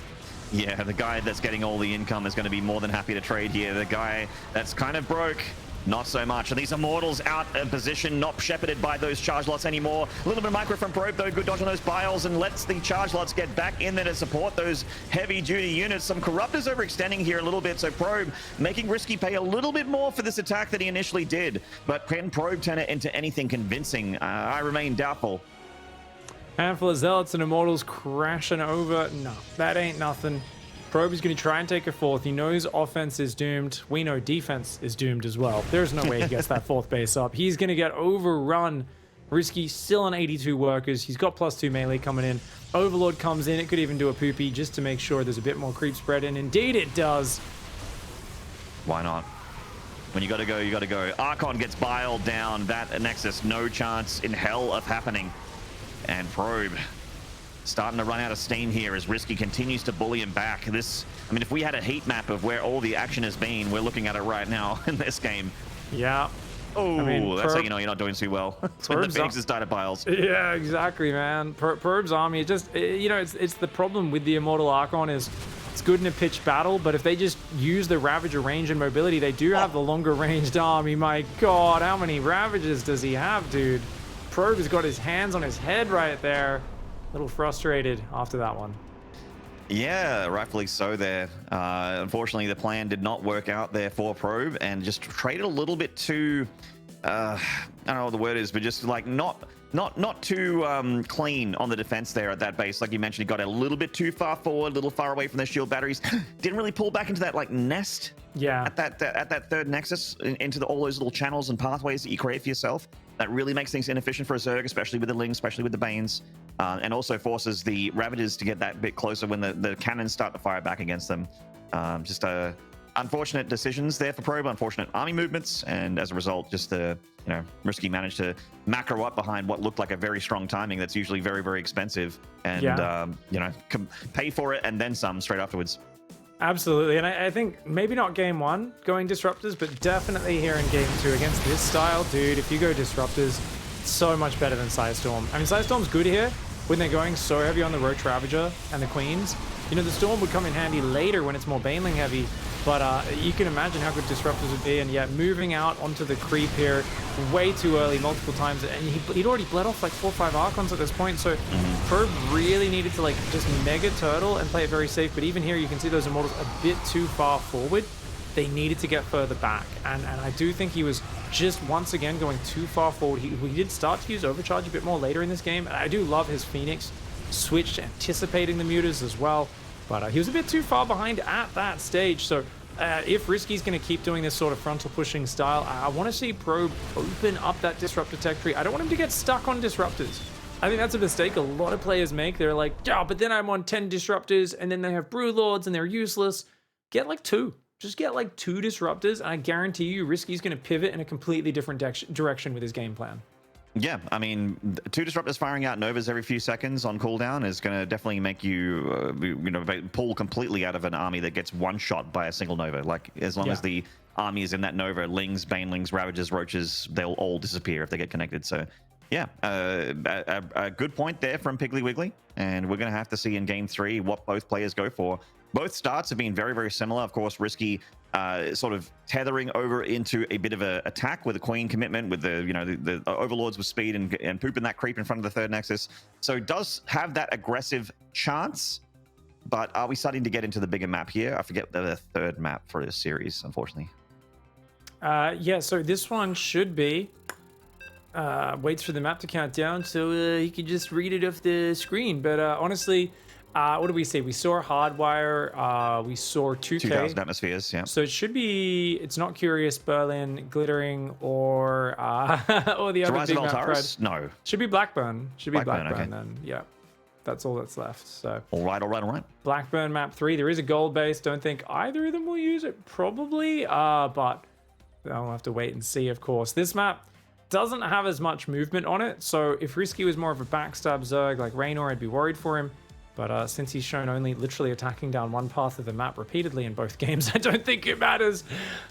Yeah, the guy that's getting all the income is going to be more than happy to trade here. The guy that's kind of broke, not so much. And these Immortals out of position, not shepherded by those charge lots anymore. A little bit of micro from Probe, though. Good dodge on those biles and lets the charge lots get back in there to support those heavy-duty units. Some Corruptors overextending here a little bit, so Probe making RiSky pay a little bit more for this attack than he initially did. But can Probe turn it into anything convincing? I remain doubtful. Handful of Zealots and Immortals crashing over. No, that ain't nothing. Probe is going to try and take a 4th. He knows offense is doomed. We know defense is doomed as well. There's no way he gets that 4th base up. He's going to get overrun. RiSky still on 82 workers. He's got +2 melee coming in. Overlord comes in. It could even do a poopy just to make sure there's a bit more creep spread in. Indeed it does. Why not? When you got to go, you got to go. Archon gets biled down. That Nexus, no chance in hell of happening. And Probe starting to run out of steam here as RiSky continues to bully him back. If we had a heat map of where all the action has been, we're looking at it right now in this game. Yeah. Oh, I mean, that's how you know you're not doing too well. It's when the Phoenixes died at piles. Yeah, exactly, man. Prob's army, you know, it's the problem with the Immortal Archon is it's good in a pitched battle, but if they just use the Ravager range and mobility, they do have the longer ranged army. My God, how many Ravagers does he have, dude? Probe has got his hands on his head right there. A little frustrated after that one. Yeah, rightfully so there. Unfortunately, the plan did not work out there for Probe and just traded a little bit too, I don't know what the word is, but just like not too clean on the defense there at that base. Like you mentioned, he got a little bit too far forward, a little far away from their shield batteries. Didn't really pull back into that like nest. Yeah. At that third nexus, into all those little channels and pathways that you create for yourself. That really makes things inefficient for a Zerg, especially with the Lings, especially with the Banes, and also forces the Ravagers to get that bit closer when the cannons start to fire back against them. Just unfortunate decisions there for Probe, unfortunate army movements, and as a result, just RiSky managed to macro up behind what looked like a very strong timing that's usually very, very expensive, and pay for it and then some straight afterwards. Absolutely, and I think maybe not game one going disruptors, but definitely here in game two against this style, dude. If you go disruptors, it's so much better than Psystorm. I mean, Psystorm's good here when they're going so heavy on the Roach Ravager and the Queens. You know, the Storm would come in handy later when it's more Baneling heavy, but you can imagine how good disruptors would be. And yet, moving out onto the creep here way too early, multiple times, and he'd already bled off like 4 or 5 Archons at this point. So Probe really needed to like just mega turtle and play it very safe. But even here, you can see those Immortals a bit too far forward. They needed to get further back, and I do think he was just once again going too far forward. He did start to use Overcharge a bit more later in this game, and I do love his Phoenix switch, anticipating the mutas as well, but he was a bit too far behind at that stage. So if RiSky's going to keep doing this sort of frontal pushing style, I want to see Probe open up that Disruptor tech tree. I don't want him to get stuck on Disruptors. I think that's a mistake a lot of players make. They're like, yeah, but then I'm on 10 Disruptors, and then they have Brew Lords, and they're useless. Get like 2. Just get like 2 Disruptors, and I guarantee you RiSky's going to pivot in a completely different direction with his game plan. Yeah, I mean, 2 Disruptors firing out Novas every few seconds on cooldown is going to definitely make you, pull completely out of an army that gets one shot by a single Nova. Like, as long as the army is in that Nova, Lings, Banelings, Ravagers, Roaches, they'll all disappear if they get connected. So, yeah, a good point there from Piggly Wiggly. And we're going to have to see in Game 3 what both players go for. Both starts have been very, very similar. Of course, RiSky sort of tethering over into a bit of an attack with a Queen commitment, with the Overlords with speed and pooping that creep in front of the third Nexus. So does have that aggressive chance, but are we starting to get into the bigger map here? I forget the third map for this series, unfortunately. Yeah, so this one should be... waits for the map to count down so he can just read it off the screen. But honestly... what did we say? We saw Hardwire, we saw 2K. 2,000 atmospheres, yeah. So it should be, it's not Curious, Berlin, Glittering, or the other big map. Fred. No. Should be Blackburn. Should be Blackburn okay. then, yeah. That's all that's left, so. All right. Blackburn map 3, there is a gold base. Don't think either of them will use it, probably, but I'll have to wait and see, of course. This map doesn't have as much movement on it, so if RiSky was more of a backstab Zerg like Raynor, I'd be worried for him. But since he's shown only literally attacking down one path of the map repeatedly in both games, I don't think it matters.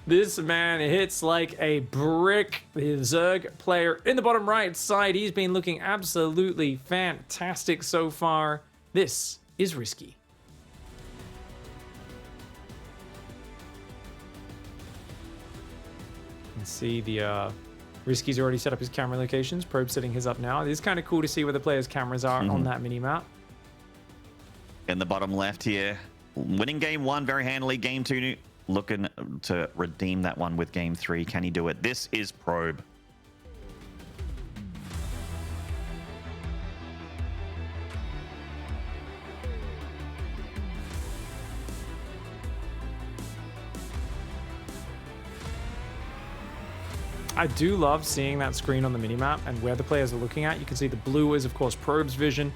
This man hits like a brick. The Zerg player in the bottom right side, he's been looking absolutely fantastic so far. This is RiSky. You can see the RiSky's already set up his camera locations. Probe setting his up now. It is kind of cool to see where the players' cameras are on that mini-map. In the bottom left here, winning game 1 very handily. Game 2 looking to redeem that one with game 3. Can he do it? This is Probe. I do love seeing that screen on the minimap and where the players are looking at. You can see the blue is, of course, Probe's vision.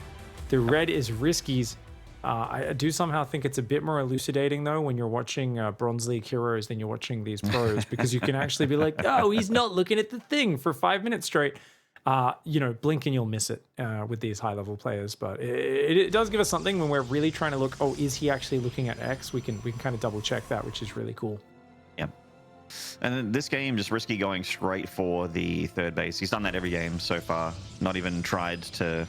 The red is RiSky's. I do somehow think it's a bit more elucidating, though, when you're watching Bronze League heroes than you're watching these pros, because you can actually be like, oh, he's not looking at the thing for 5 minutes straight. Blink and you'll miss it with these high-level players. But it does give us something when we're really trying to look, oh, is he actually looking at X? We can kind of double-check that, which is really cool. Yeah. And then this game, just Risky going straight for the third base. He's done that every game so far. Not even tried to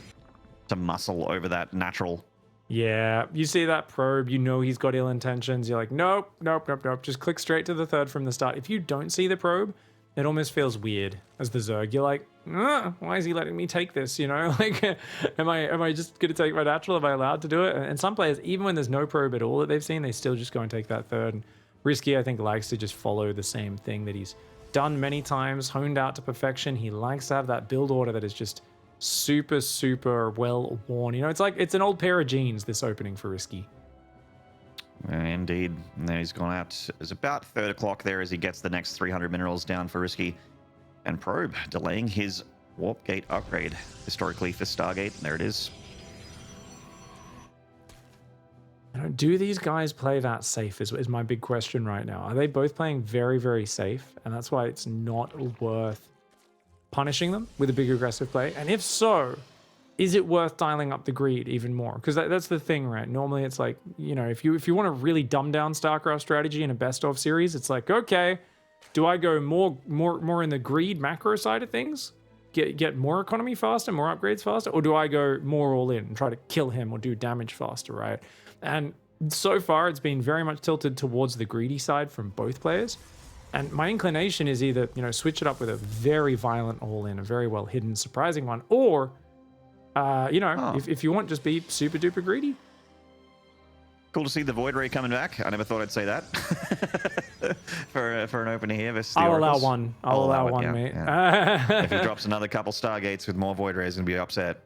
muscle over that natural. Yeah, you see that probe, you know he's got ill intentions. You're like, nope, nope, nope, nope. Just click straight to the third from the start. If you don't see the probe, it almost feels weird as the Zerg. You're like, why is he letting me take this? You know, like, am I just going to take my natural? Am I allowed to do it? And some players, even when there's no probe at all that they've seen, they still just go and take that third. And Risky, I think, likes to just follow the same thing that he's done many times, honed out to perfection. He likes to have that build order that is just super, super well worn. You know, it's like it's an old pair of jeans, this opening for Risky. Indeed. And then he's gone out. It's about 3rd o'clock there as he gets the next 300 minerals down for Risky. And Probe delaying his Warp Gate upgrade historically for Stargate. There it is. Do these guys play that safe is my big question right now. Are they both playing very, very safe? And that's why it's not worth punishing them with a big aggressive play. And if so, is it worth dialing up the greed even more? Because that's the thing, right? Normally it's like, you know, if you want to really dumb down StarCraft strategy in a best of series, it's like, okay, do I go more in the greed macro side of things? Get more economy faster, more upgrades faster, or do I go more all in and try to kill him or do damage faster, right? And so far it's been very much tilted towards the greedy side from both players. And my inclination is either, you know, switch it up with a very violent all-in, a very well-hidden, surprising one, or, you know, if you want, just be super duper greedy. Cool to see the Void Ray coming back. I never thought I'd say that for an opener here versus the I'll allow Oracles. one. I'll allow one, yeah, mate. Yeah. If he drops another couple Stargates with more Void Rays, he's going to be upset.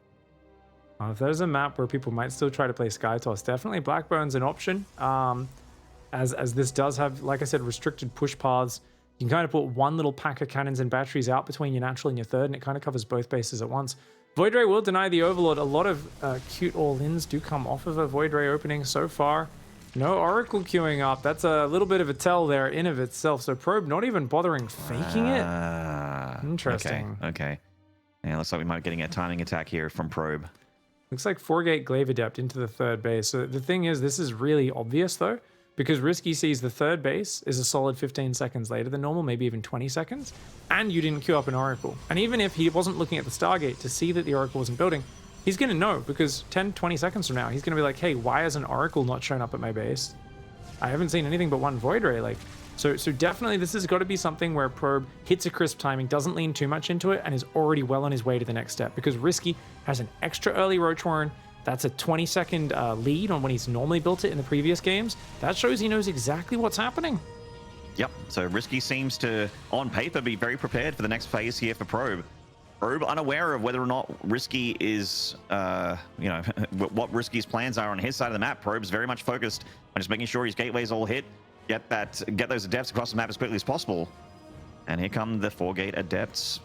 If there's a map where people might still try to play Sky Toss, definitely Blackburne's an option. As this does have, like I said, restricted push paths. You can kind of put one little pack of cannons and batteries out between your natural and your third, and it kind of covers both bases at once. Void Ray will deny the Overlord. A lot of cute all-ins do come off of a Void Ray opening so far. No Oracle queuing up. That's a little bit of a tell there in of itself. So Probe not even bothering faking it. Interesting. Okay. Yeah, looks like we might be getting a timing attack here from Probe. Looks like 4-gate Glaive Adept into the third base. So the thing is, this is really obvious though, because Risky sees the third base is a solid 15 seconds later than normal, maybe even 20 seconds, and you didn't queue up an Oracle. And even if he wasn't looking at the Stargate to see that the Oracle wasn't building, he's going to know, because 10, 20 seconds from now, he's going to be like, hey, why has an Oracle not shown up at my base? I haven't seen anything but one Void Ray. Like, so definitely this has got to be something where Probe hits a crisp timing, doesn't lean too much into it, and is already well on his way to the next step, because Risky has an extra early Roach Warren. That's a 20-second lead on when he's normally built it in the previous games. That shows he knows exactly what's happening. Yep, so Risky seems to, on paper, be very prepared for the next phase here for Probe. Probe unaware of whether or not Risky is, you know, what Risky's plans are on his side of the map. Probe's very much focused on just making sure his gateways all hit, get those adepts across the map as quickly as possible. And here come the 4-gate adepts.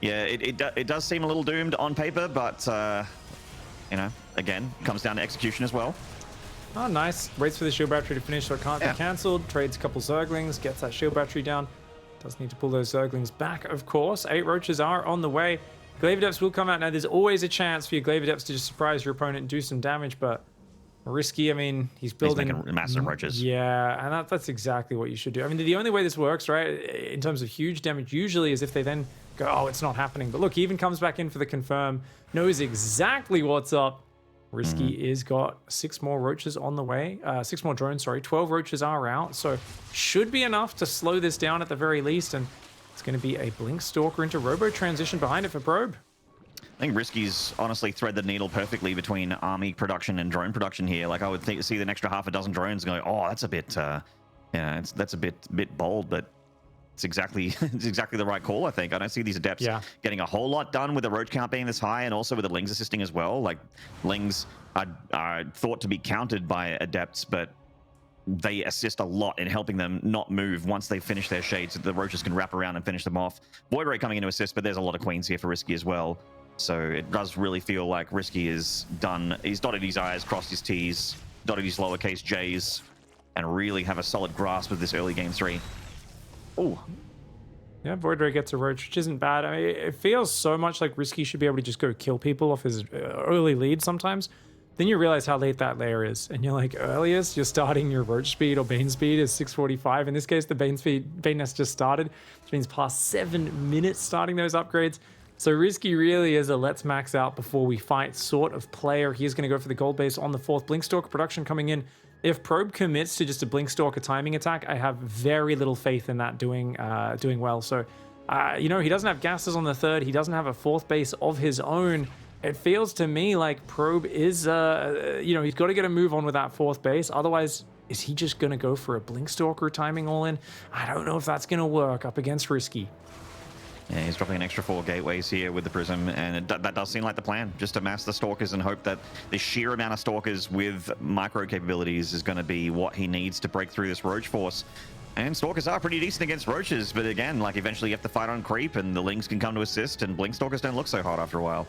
Yeah, it does seem a little doomed on paper, but, you know, again, comes down to execution as well. Oh, nice. Waits for the shield battery to finish so it can't be cancelled. Trades a couple Zerglings, gets that shield battery down. Does need to pull those Zerglings back, of course. 8 Roaches are on the way. Glaive Adepts will come out. Now, there's always a chance for your Glaive Adepts to just surprise your opponent and do some damage, but Risky, I mean, he's building... He's making massive Roaches. Yeah, and that's exactly what you should do. I mean, the only way this works, right, in terms of huge damage, usually is if they then go, oh, it's not happening. But look, he even comes back in for the confirm, knows exactly what's up. Risky is got 6 more Roaches on the way. 6 more drones, sorry. 12 Roaches are out, so should be enough to slow this down at the very least. And it's going to be a Blink Stalker into Robo transition behind it for Probe. I think Risky's honestly thread the needle perfectly between army production and drone production here. Like, I would see an extra half a dozen drones and go, oh, that's a bit, yeah, that's a bit bold, but it's exactly the right call, I think. I don't see these adepts getting a whole lot done with the Roach count being this high, and also with the Lings assisting as well. Like, Lings are thought to be counted by adepts, but they assist a lot in helping them not move once they finish their shades, so the Roaches can wrap around and finish them off. Void Ray coming in to assist, but there's a lot of Queens here for Risky as well. So it does really feel like Risky is done. He's dotted his I's, crossed his T's, dotted his lowercase J's, and really have a solid grasp of this early game 3. Oh. Yeah, Void Ray gets a Roach, which isn't bad. I mean, it feels so much like Risky should be able to just go kill people off his early lead sometimes. then you realize how late that layer is. And you're like, earliest, you're starting your roach speed or bane speed is 645. In this case, the bane nest just started, which means past 7 minutes starting those upgrades. So RiSky really is a let's max out before we fight sort of player. He's going to go for the gold base on the 4th. Blinkstalker production coming in. If Probe commits to just a Blinkstalker timing attack, I have very little faith in that doing well. So, you know, he doesn't have gases on the 3rd. He doesn't have a 4th base of his own. It feels to me like Probe is, you know, he's got to get a move on with that 4th base. Otherwise, is he just going to go for a Blinkstalker timing all in? I don't know if that's going to work up against RiSky. Yeah, he's dropping an extra 4 gateways here with the Prism, and that does seem like the plan, just to mass the Stalkers and hope that the sheer amount of Stalkers with micro capabilities is going to be what he needs to break through this Roach force. And Stalkers are pretty decent against Roaches, but again, like eventually you have to fight on creep, and the Lings can come to assist, and Blink Stalkers don't look so hot after a while.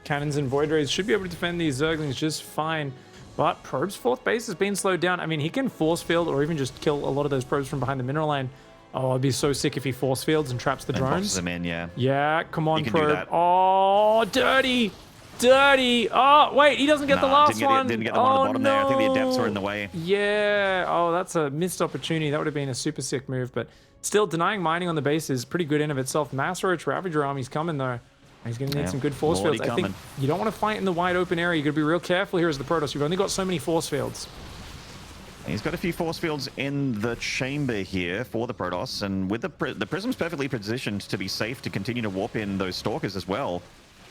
Cannons and Void Rays should be able to defend these Zerglings just fine, but Probe's 4th base has been slowed down. I mean, he can force field or even just kill a lot of those Probes from behind the mineral line. Oh, I'd be so sick if he force fields and traps the drones. Pushes them in, yeah. Yeah, come on, You can do Probe. that. Oh, dirty. Dirty. Oh, wait, he doesn't get the last one. Didn't get the one at the bottom there. I think the Adepts were in the way. Yeah. Oh, that's a missed opportunity. That would have been a super sick move, but still denying mining on the base is pretty good in of itself. Mass Roach Ravager army's coming, though. He's going to need some good force fields. I think you don't want to fight in the wide open area. You've got to be real careful here as the Protoss. You've only got so many force fields. He's got a few force fields in the chamber here for the Protoss, and with the Prism's perfectly positioned to be safe to continue to warp in those Stalkers as well.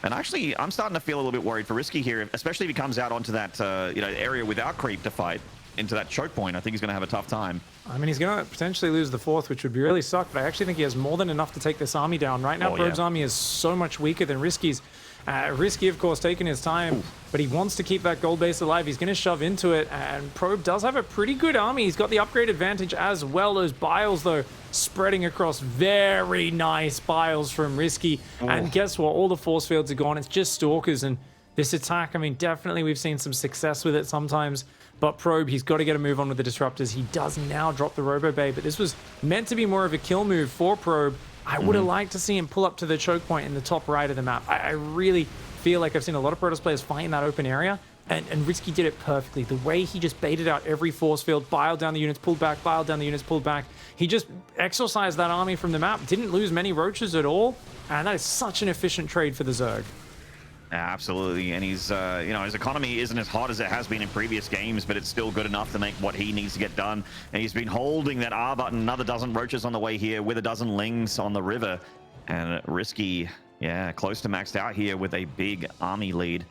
And actually, I'm starting to feel a little bit worried for RiSky here, especially if he comes out onto that you know, area without creep to fight into that choke point. I think he's going to have a tough time. I mean, he's going to potentially lose the 4th, which would be really suck, but I actually think he has more than enough to take this army down. Right now, Probe's army is so much weaker than RiSky's. RiSky, of course, taking his time, but he wants to keep that gold base alive. He's going to shove into it, and Probe does have a pretty good army. He's got the upgrade advantage as well. Those biles, though, spreading across. Very nice biles from RiSky. And guess what? All the force fields are gone. It's just Stalkers, and this attack, I mean, definitely we've seen some success with it sometimes, but Probe, he's got to get a move on with the Disruptors. He does now drop the Robo Bay, but this was meant to be more of a kill move for Probe. I would have liked to see him pull up to the choke point in the top right of the map. I really feel like I've seen a lot of Protoss players fight in that open area, and RiSky did it perfectly. The way he just baited out every force field, biled down the units, pulled back, biled down the units, pulled back. He just exorcised that army from the map, didn't lose many Roaches at all, and that is such an efficient trade for the Zerg. Absolutely, and he's, you know, his economy isn't as hot as it has been in previous games, but it's still good enough to make what he needs to get done. And he's been holding that R button, another dozen Roaches on the way here with a dozen Lings on the river. And RiSky, yeah, close to maxed out here with a big army lead.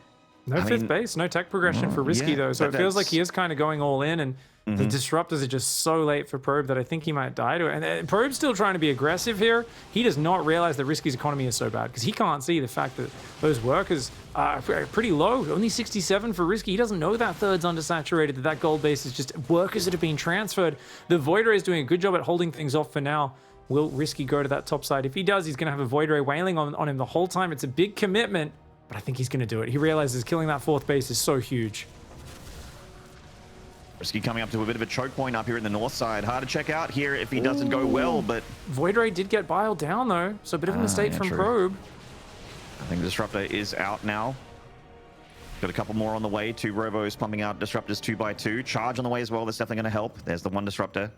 No 5th base, no tech progression for RiSky, though, so it feels like he is kind of going all in, and the Disruptors are just so late for Probe that I think he might die to it. And Probe's still trying to be aggressive here. He does not realize that RiSky's economy is so bad, because he can't see the fact that those workers are pretty low. Only 67 for RiSky. He doesn't know that 3rd's undersaturated, that gold base is just workers that have been transferred. The Void Ray is doing a good job at holding things off for now. Will RiSky go to that top side? If he does, he's going to have a Void Ray wailing on him the whole time. It's a big commitment, but I think he's going to do it. He realizes killing that 4th base is so huge. RiSky coming up to a bit of a choke point up here in the north side. Hard to check out here if he doesn't go well, but... Void Ray did get biled down, though, so a bit of a mistake from Probe. I think the Disruptor is out now. Got a couple more on the way. 2 Robos pumping out Disruptors 2x2. Charge on the way as well. That's definitely going to help. There's the 1 Disruptor.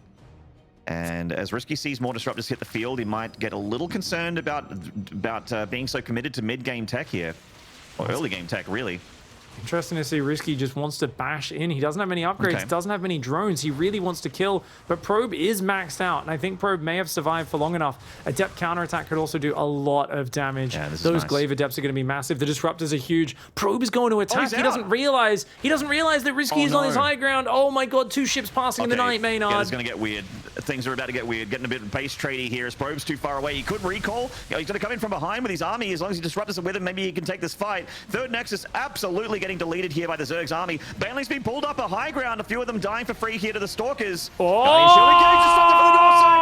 And as RiSky sees more Disruptors hit the field, he might get a little concerned about being so committed to mid-game tech here. Or early game tech, really. Interesting to see RiSky just wants to bash in. He doesn't have many upgrades, doesn't have many drones. He really wants to kill, but Probe is maxed out, and I think Probe may have survived for long enough. Adept counterattack could also do a lot of damage. Yeah, those Glaive Adepts are going to be massive. The Disruptors are huge. Probe is going to attack. He doesn't realize that RiSky is on his high ground. Oh my god, 2 ships passing in the night, Maynard. Yeah, it's going to get weird. Things are about to get weird. Getting a bit of base trading here as Probe's too far away. He could recall. You know, he's going to come in from behind with his army. As long as he Disruptors are with him, maybe he can take this fight. 3rd Nexus absolutely getting deleted here by the Zerg's army. Baneling's been pulled up a high ground. A few of them dying for free here to the Stalkers. Oh!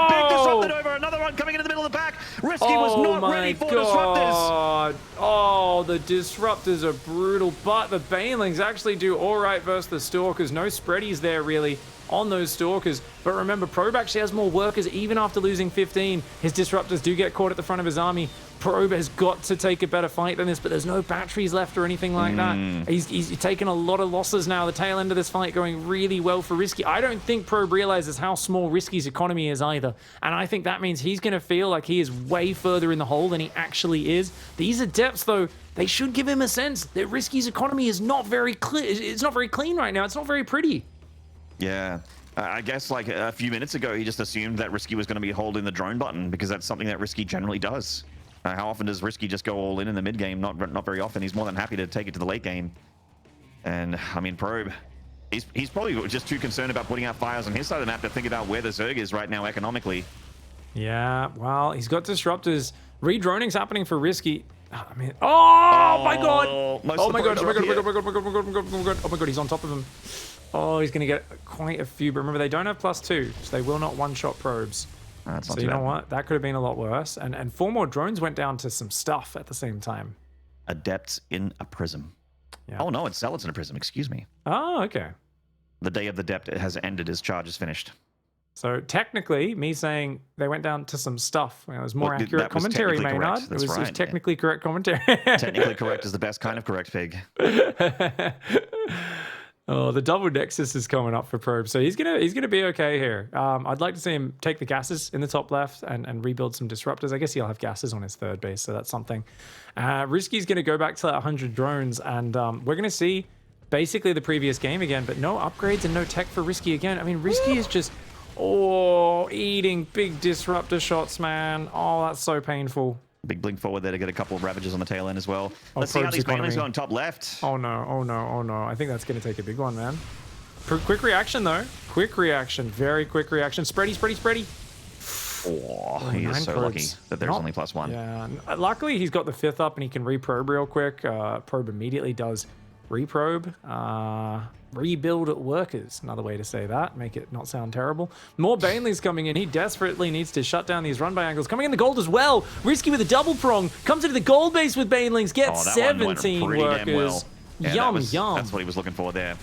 Big Disrupted over. Another one coming into the middle of the pack. RiSky was not ready for Disruptors. Oh, the Disruptors are brutal, but the Banelings actually do all right versus the Stalkers. No spreadies there, really, on those Stalkers. But remember, Probe actually has more workers even after losing 15. His Disruptors do get caught at the front of his army. Probe has got to take a better fight than this, but there's no batteries left or anything like that. He's taken a lot of losses now. The tail end of this fight going really well for RiSky. I don't think Probe realizes how small RiSky's economy is either, and I think that means he's going to feel like he is way further in the hole than he actually is. These Adepts, though, they should give him a sense that RiSky's economy is not very clear. It's not very clean right now. It's not very pretty. Yeah. I guess like a few minutes ago, he just assumed that RiSky was going to be holding the drone button because that's something that RiSky generally does. How often does RiSky just go all in the mid game? Not very often. He's more than happy to take it to the late game. And I mean, Probe, he's probably just too concerned about putting out fires on his side of the map to think about where the Zerg is right now economically. Yeah, well, he's got disruptors. Redroning's happening for RiSky. I mean, oh my god! Oh my god! Oh my god! Oh my god! Oh my god! Oh my god! Oh my god! Oh my god! Oh my god! He's on top of him. Oh, he's going to get quite a few, but remember, they don't have +2, so they will not one-shot probes. So you know what? That could have been a lot worse. And 4 more drones went down to some stuff at the same time. Adepts in a prism. Yeah. Oh, no, it's Zealots in a prism. Excuse me. Oh, okay. The day of the Adept has ended. His charge is finished. So technically, me saying they went down to some stuff. It was more accurate commentary, Maynard. It was technically correct commentary. Technically correct is the best kind of correct, Pig. Oh, the double Nexus is coming up for Probe, so he's gonna be okay here. I'd like to see him take the gases in the top left and rebuild some disruptors. I guess he'll have gases on his third base, so that's something. RiSky's gonna go back to that 100 drones, and we're gonna see basically the previous game again, but no upgrades and no tech for RiSky again. I mean, RiSky is just eating big disruptor shots, man. Oh, that's so painful. Big blink forward there to get a couple of Ravages on the tail end as well. Let's see how these Banelings go on top left. Oh no, oh no, oh no. I think that's going to take a big one, man. Quick reaction, though. Quick reaction. Very quick reaction. Spready, spready, spready. Oh, he is so lucky that there's only +1. Yeah, luckily he's got the 5th up and he can reprobe real quick. Probe immediately does reprobe. Rebuild workers, another way to say that, make it not sound terrible. More Banelings coming in. He desperately needs to shut down these run by angles. Coming in the gold as well. RiSky with a double prong. Comes into the gold base with Banelings. Gets 17 workers. Well. Yeah, yum. That's what he was looking for there.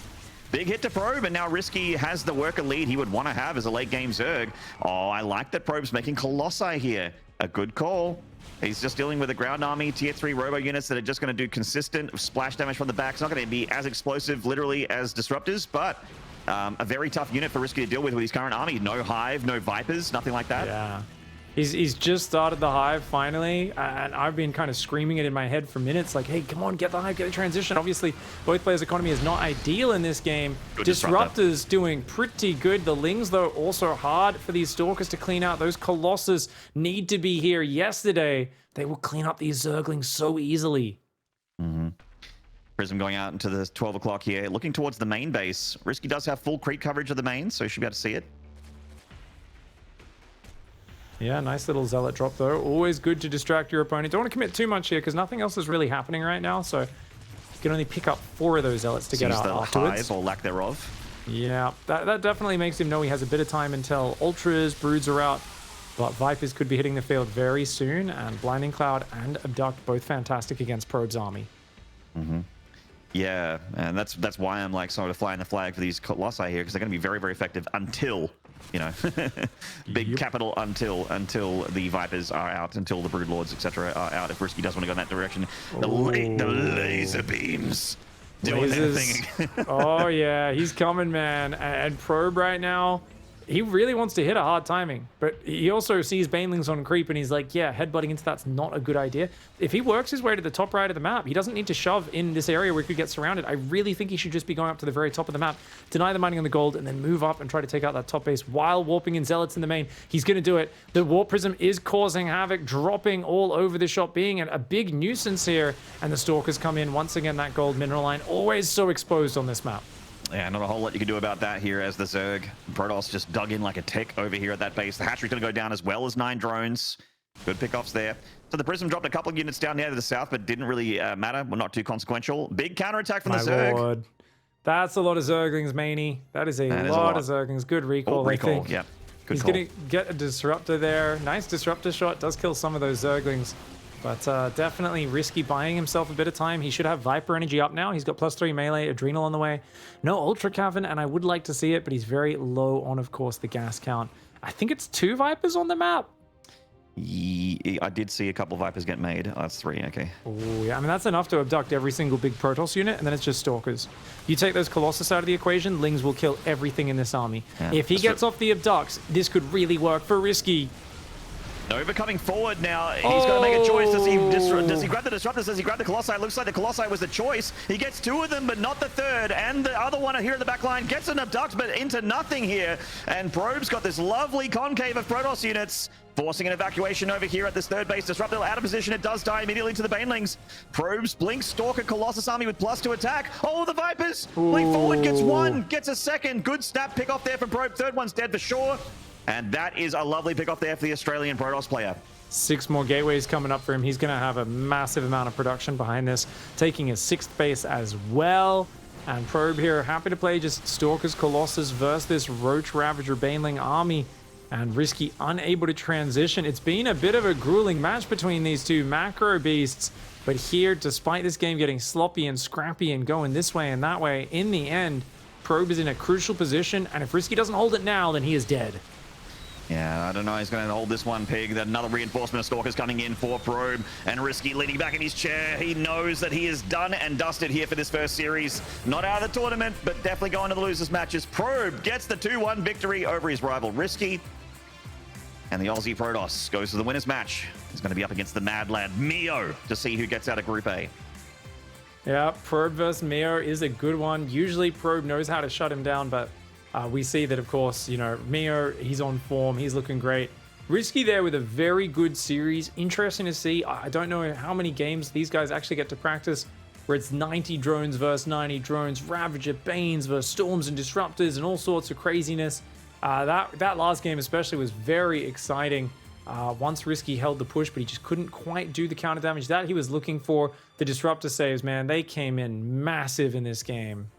Big hit to Probe, and now RiSky has the worker lead he would want to have as a late game Zerg. Oh, I like that Probe's making Colossi here. A good call. He's just dealing with a ground army, tier 3 robo units that are just going to do consistent splash damage from the back. It's not going to be as explosive, literally, as Disruptors, but a very tough unit for RiSky to deal with his current army. No Hive, no Vipers, nothing like that. Yeah. He's just started the Hive finally, and I've been kind of screaming it in my head for minutes, like, hey, come on, get the Hive, get the transition. Obviously, both players' economy is not ideal in this game. Disruptors doing pretty good. The Lings, though, also hard for these Stalkers to clean out. Those Colossus need to be here yesterday. They will clean up these Zerglings so easily. Prism going out into the 12 o'clock here, looking towards the main base. RiSky does have full creep coverage of the main, so you should be able to see it. Yeah, nice little Zealot drop, though. Always good to distract your opponent. Don't want to commit too much here, because nothing else is really happening right now, so you can only pick up 4 of those Zealots to get out afterwards. Hive, or lack thereof. Yeah, that definitely makes him know he has a bit of time until Ultras, Broods are out, but Vipers could be hitting the field very soon, and Blinding Cloud and Abduct, both fantastic against Probe's army. Yeah, and that's why I'm like sort of flying the flag for these Colossi here, because they're going to be very, very effective until, you know, big capital until the Vipers are out, until the Broodlords, etc. are out. If RiSky does want to go in that direction, the laser beams doing their thing. Oh yeah, he's coming, man. And Probe right now, he really wants to hit a hard timing, but he also sees Banelings on creep and he's like, yeah, headbutting into that's not a good idea. If he works his way to the top right of the map, he doesn't need to shove in this area where he could get surrounded. I really think he should just be going up to the very top of the map, deny the mining on the gold, and then move up and try to take out that top base while warping in Zealots in the main. He's going to do it. The Warp Prism is causing havoc, dropping all over the shop, being a big nuisance here, and the Stalkers come in. Once again, that gold mineral line, always so exposed on this map. Yeah, not a whole lot you can do about that here as the Zerg. Protoss just dug in like a tick over here at that base. The hatchery's going to go down as well as 9 drones. Good pickoffs there. So the Prism dropped a couple of units down here to the south, but didn't really matter. Well, not too consequential. Big counterattack from the Zerg. Lord. That's a lot of Zerglings, Maney. That is a lot of Zerglings. Good recall, I think. Yeah. Good He's call. going to get a Disruptor there. Nice Disruptor shot. Does kill some of those Zerglings. But definitely RiSky buying himself a bit of time. He should have Viper energy up now. He's got +3 melee, Adrenal on the way. No Ultra Cavern, and I would like to see it, but he's very low on, of course, the gas count. I think it's 2 Vipers on the map. I did see a couple Vipers get made. Oh, that's 3, okay. Oh, yeah. I mean, that's enough to abduct every single big Protoss unit, and then it's just Stalkers. You take those Colossus out of the equation, Lings will kill everything in this army. Yeah, if he gets off the abducts, this could really work for RiSky. Nova coming forward now. He's got to make a choice. Does he grab the Disruptors? Does he grab the Colossi? It looks like the Colossi was the choice. He gets 2 of them, but not the 3rd. And the other one here in the back line gets an abduct, but into nothing here. And Probe's got this lovely concave of Protoss units, forcing an evacuation over here at this 3rd base. Disruptor out of position. It does die immediately to the Banelings. Probes, Blink, Stalker, Colossus army with +2 attack. Oh, the Vipers! Blink forward, gets 1, gets a 2nd. Good snap pick off there from Probe. 3rd one's dead for sure. And that is a lovely pick off there for the Australian Protoss player. 6 more gateways coming up for him. He's going to have a massive amount of production behind this, taking his 6th base as well. And Probe here, happy to play just Stalkers, Colossus versus this Roach Ravager Baneling army. And RiSky unable to transition. It's been a bit of a grueling match between these two macro beasts. But here, despite this game getting sloppy and scrappy and going this way and that way, in the end, Probe is in a crucial position. And if RiSky doesn't hold it now, then he is dead. Yeah, I don't know. He's going to hold this one, Pig. Another reinforcement of Stalkers coming in for Probe. And RiSky leaning back in his chair. He knows that he is done and dusted here for this first series. Not out of the tournament, but definitely going to the losers matches. Probe gets the 2-1 victory over his rival RiSky. And the Aussie Protoss goes to the winner's match. He's going to be up against the Mad Lad, Mio, to see who gets out of Group A. Yeah, Probe versus Mio is a good one. Usually Probe knows how to shut him down, but we see that, of course, you know, Mio, he's on form. He's looking great. RiSky there with a very good series. Interesting to see. I don't know how many games these guys actually get to practice where it's 90 drones versus 90 drones, Ravager, Banes versus Storms and Disruptors and all sorts of craziness. That last game especially was very exciting. Once RiSky held the push, but he just couldn't quite do the counter damage that he was looking for. The Disruptor saves, man, they came in massive in this game.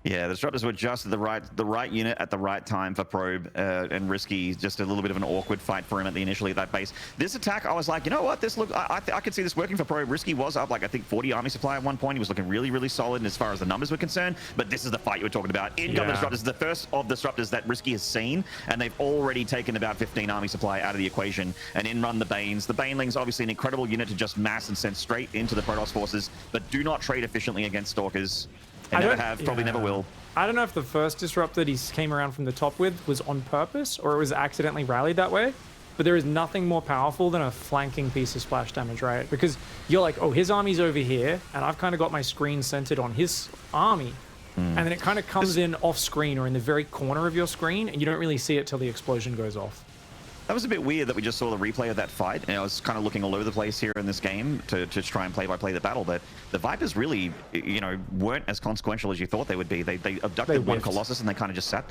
Yeah, the Disruptors were just the right unit at the right time for Probe, and RiSky, just a little bit of an awkward fight for him initially at that base. This attack, I was like, you know what, I could see this working for Probe. RiSky was up like, I think, 40 army supply at one point. He was looking really, really solid as far as the numbers were concerned, but this is the fight you were talking about. In come the Disruptors. This is the first of the Disruptors that RiSky has seen, and they've already taken about 15 army supply out of the equation, and in run the Banes. The Banelings, obviously an incredible unit to just mass and send straight into the Protoss forces, but do not trade efficiently against Stalkers. They never have, probably never will. I don't know if the first Disrupt that he came around from the top with was on purpose or it was accidentally rallied that way, but there is nothing more powerful than a flanking piece of splash damage, right? Because you're like, oh, his army's over here, and I've kind of got my screen centered on his army, and then it kind of comes in off screen or in the very corner of your screen, and you don't really see it till the explosion goes off. That was a bit weird that we just saw the replay of that fight, and I was kind of looking all over the place here in this game to try and play-by-play the battle, but the Vipers really, you know, weren't as consequential as you thought they would be. They abducted one Colossus and they kind of just sat there.